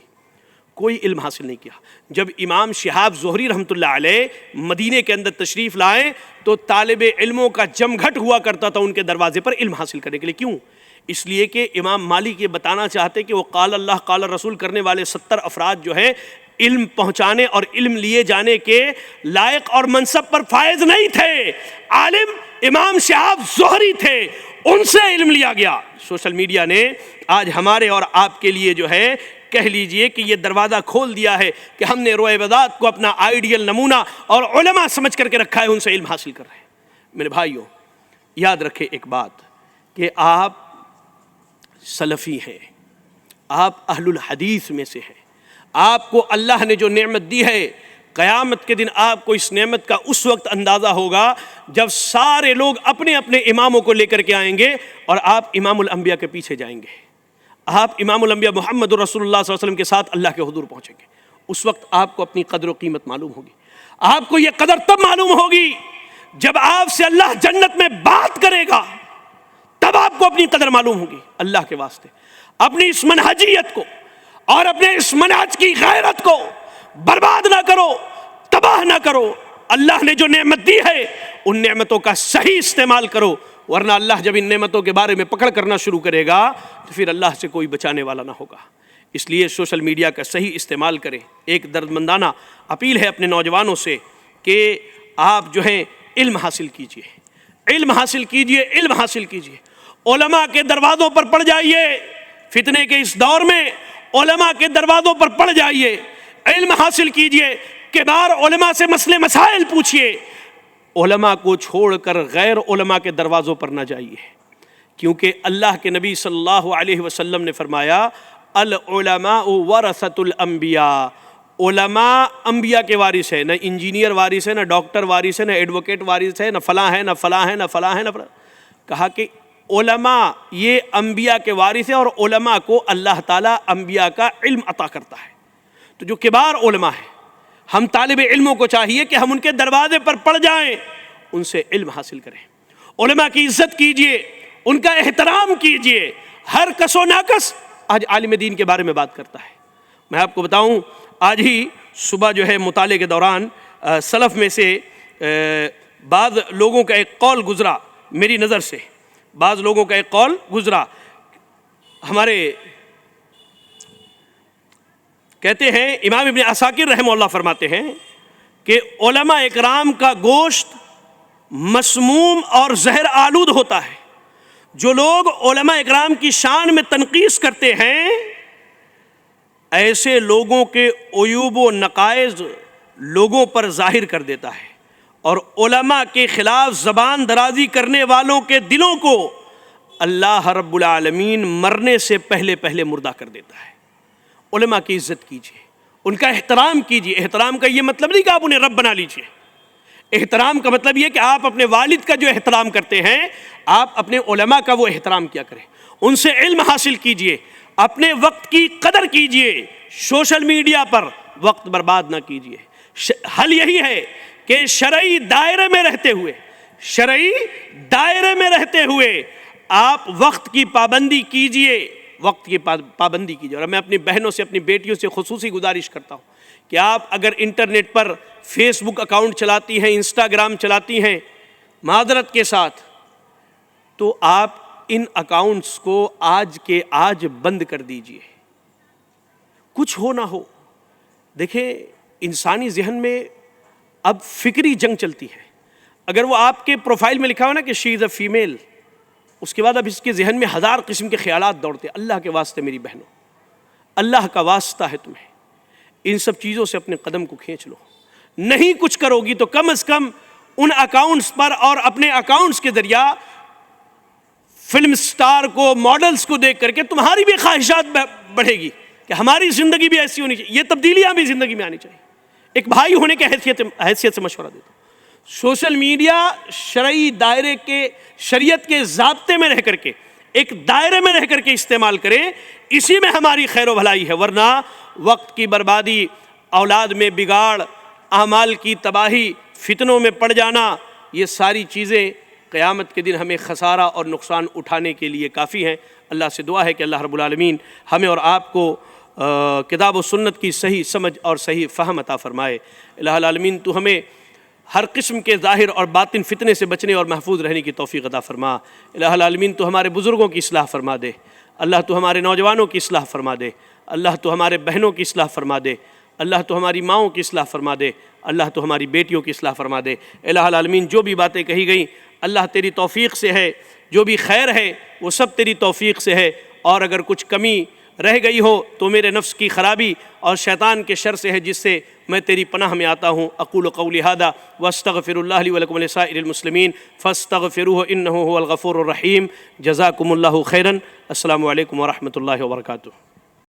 کوئی علم حاصل نہیں کیا۔ جب امام شہاب زہری رحمۃ اللہ علیہ مدینے کے اندر تشریف لائے تو طالب علموں کا جمگھٹ ہوا کرتا تھا ان کے دروازے پر علم حاصل کرنے کے لیے۔ کیوں؟ اس لیے کہ امام مالک یہ بتانا چاہتے کہ وہ قال اللہ قال رسول کرنے والے 70 افراد جو ہیں علم پہنچانے اور علم لیے جانے کے لائق اور منصب پر فائز نہیں تھے۔ عالم امام شہاب زہری تھے، ان سے علم لیا گیا۔ سوشل میڈیا نے آج ہمارے اور آپ کے لیے جو ہے کہہ لیجئے کہ یہ دروازہ کھول دیا ہے کہ ہم نے روئے بدعت کو اپنا آئیڈیل نمونہ اور علماء سمجھ کر کے رکھا ہے، ان سے علم حاصل کر رہے ہیں۔ میرے بھائیوں، یاد رکھیں ایک بات کہ آپ سلفی ہیں، آپ اہل الحدیث میں سے ہیں، آپ کو اللہ نے جو نعمت دی ہے، قیامت کے دن آپ کو اس نعمت کا اس وقت اندازہ ہوگا جب سارے لوگ اپنے اپنے اماموں کو لے کر کے آئیں گے اور آپ امام الانبیاء کے پیچھے جائیں گے، آپ امام الانبیاء محمد رسول اللہ صلی اللہ علیہ وسلم کے ساتھ اللہ کے حضور پہنچیں گے۔ اس وقت آپ کو اپنی قدر و قیمت معلوم ہوگی۔ آپ کو یہ قدر تب معلوم ہوگی جب آپ سے اللہ جنت میں بات کرے گا، تب آپ کو اپنی قدر معلوم ہوگی۔ اللہ کے واسطے اپنی اس منہجیت کو اور اپنے اس منہج کی غیرت کو برباد نہ کرو، تباہ نہ کرو۔ اللہ نے جو نعمت دی ہے ان نعمتوں کا صحیح استعمال کرو، ورنہ اللہ جب ان نعمتوں کے بارے میں پکڑ کرنا شروع کرے گا تو پھر اللہ سے کوئی بچانے والا نہ ہوگا۔ اس لیے سوشل میڈیا کا صحیح استعمال کریں۔ ایک دردمندانہ اپیل ہے اپنے نوجوانوں سے کہ آپ جو ہے علم حاصل کیجئے، علم حاصل کیجئے، علم حاصل کیجئے، علماء کے دروازوں پر پڑ جائیے۔ فتنے کے اس دور میں علماء کے دروازوں پر پڑ جائیے، علم حاصل کیجئے، کبار علماء سے مسئلے مسائل پوچھئے، علماء کو چھوڑ کر غیر علماء کے دروازوں پر نہ جائیے، کیونکہ اللہ کے نبی صلی اللہ علیہ وسلم نے فرمایا العلماء ورثۃ الانبیاء، علماء انبیاء کے وارث ہے، نہ انجینئر وارث ہے، نہ ڈاکٹر وارث ہے، نہ ایڈوکیٹ وارث ہے، نہ فلاں ہے، نہ فلاں ہے، نہ فلاں ہے، نہ فلاں۔ کہا کہ علماء یہ انبیاء کے وارث ہیں، اور علماء کو اللہ تعالیٰ انبیاء کا علم عطا کرتا ہے۔ تو جو کبار علماء ہیں، ہم طالب علموں کو چاہیے کہ ہم ان کے دروازے پر پڑ جائیں، ان سے علم حاصل کریں، علماء کی عزت کیجئے، ان کا احترام کیجئے۔ ہر کس و ناکس آج عالم دین کے بارے میں بات کرتا ہے۔ میں آپ کو بتاؤں، آج ہی صبح جو ہے مطالعے کے دوران سلف میں سے بعض لوگوں کا ایک قول گزرا میری نظر سے، بعض لوگوں کا ایک قول گزرا۔ ہمارے کہتے ہیں امام ابن عساکر رحمہ اللہ فرماتے ہیں کہ علماء اکرام کا گوشت مسموم اور زہر آلود ہوتا ہے۔ جو لوگ علماء اکرام کی شان میں تنقیص کرتے ہیں، ایسے لوگوں کے عیوب و نقائص لوگوں پر ظاہر کر دیتا ہے، اور علماء کے خلاف زبان درازی کرنے والوں کے دلوں کو اللہ رب العالمین مرنے سے پہلے پہلے مردہ کر دیتا ہے۔ علماء کی عزت کیجیے، ان کا احترام کیجیے۔ احترام کا یہ مطلب نہیں کہ آپ انہیں رب بنا لیجیے، احترام کا مطلب یہ کہ آپ اپنے والد کا جو احترام کرتے ہیں، آپ اپنے علماء کا وہ احترام کیا کریں، ان سے علم حاصل کیجیے، اپنے وقت کی قدر کیجیے، سوشل میڈیا پر وقت برباد نہ کیجیے۔ حل یہی ہے کہ شرعی دائرے میں رہتے ہوئے، شرعی دائرے میں رہتے ہوئے آپ وقت کی پابندی کیجیے، وقت کی پابندی کیجیے۔ اور میں اپنی بہنوں سے، اپنی بیٹیوں سے خصوصی گزارش کرتا ہوں کہ آپ اگر انٹرنیٹ پر فیس بک اکاؤنٹ چلاتی ہیں، انسٹاگرام چلاتی ہیں، معذرت کے ساتھ، تو آپ ان اکاؤنٹس کو آج کے آج بند کر دیجئے، کچھ ہو نہ ہو۔ دیکھیں، انسانی ذہن میں اب فکری جنگ چلتی ہے۔ اگر وہ آپ کے پروفائل میں لکھا ہو نا کہ شی از اے فیمیل، اس کے بعد اب اس کے ذہن میں ہزار قسم کے خیالات دوڑتے ہیں۔ اللہ کے واسطے میری بہنوں، اللہ کا واسطہ ہے تمہیں، ان سب چیزوں سے اپنے قدم کو کھینچ لو۔ نہیں کچھ کرو گی تو کم از کم ان اکاؤنٹس پر اور اپنے اکاؤنٹس کے ذریعہ فلم سٹار کو، ماڈلز کو دیکھ کر کے تمہاری بھی خواہشات بڑھے گی کہ ہماری زندگی بھی ایسی ہونی چاہیے۔ یہ تبدیلیاں بھی زندگی میں آنی چاہیے۔ ایک بھائی ہونے کے حیثیت سے مشورہ دیتا ہوں، سوشل میڈیا شرعی دائرے کے، شریعت کے ضابطے میں رہ کر کے، ایک دائرے میں رہ کر کے استعمال کریں، اسی میں ہماری خیر و بھلائی ہے۔ ورنہ وقت کی بربادی، اولاد میں بگاڑ، اعمال کی تباہی، فتنوں میں پڑ جانا، یہ ساری چیزیں قیامت کے دن ہمیں خسارہ اور نقصان اٹھانے کے لیے کافی ہیں۔ اللہ سے دعا ہے کہ اللہ رب العالمین ہمیں اور آپ کو کتاب و سنت کی صحیح سمجھ اور صحیح فہم عطا فرمائے۔ الہ العالمین تو ہمیں ہر قسم کے ظاہر اور باطن فتنے سے بچنے اور محفوظ رہنے کی توفیق عطا فرما۔ الہ العالمین تو ہمارے بزرگوں کی اصلاح فرما دے، اللہ تو ہمارے نوجوانوں کی اصلاح فرما دے، اللہ تو ہمارے بہنوں کی اصلاح فرما دے، اللہ تو ہماری ماؤں کی اصلاح فرما دے، اللہ تو ہماری بیٹیوں کی اصلاح فرما دے۔ الہ العالمین جو بھی باتیں کہی گئیں اللہ تیری توفیق سے ہے، جو بھی خیر ہے وہ سب تیری توفیق سے ہے، اور اگر کچھ کمی رہ گئی ہو تو میرے نفس کی خرابی اور شیطان کے شر سے ہے، جس سے میں تیری پناہ میں آتا ہوں۔ اقول قولی ھذا واستغفر اللہ لی ولکم ولسائر المسلمین فاستغفروہ انہ هو الغفور الرحیم۔ جزاکم اللہ خیرا۔ السلام علیکم ورحمۃ اللہ وبرکاتہ۔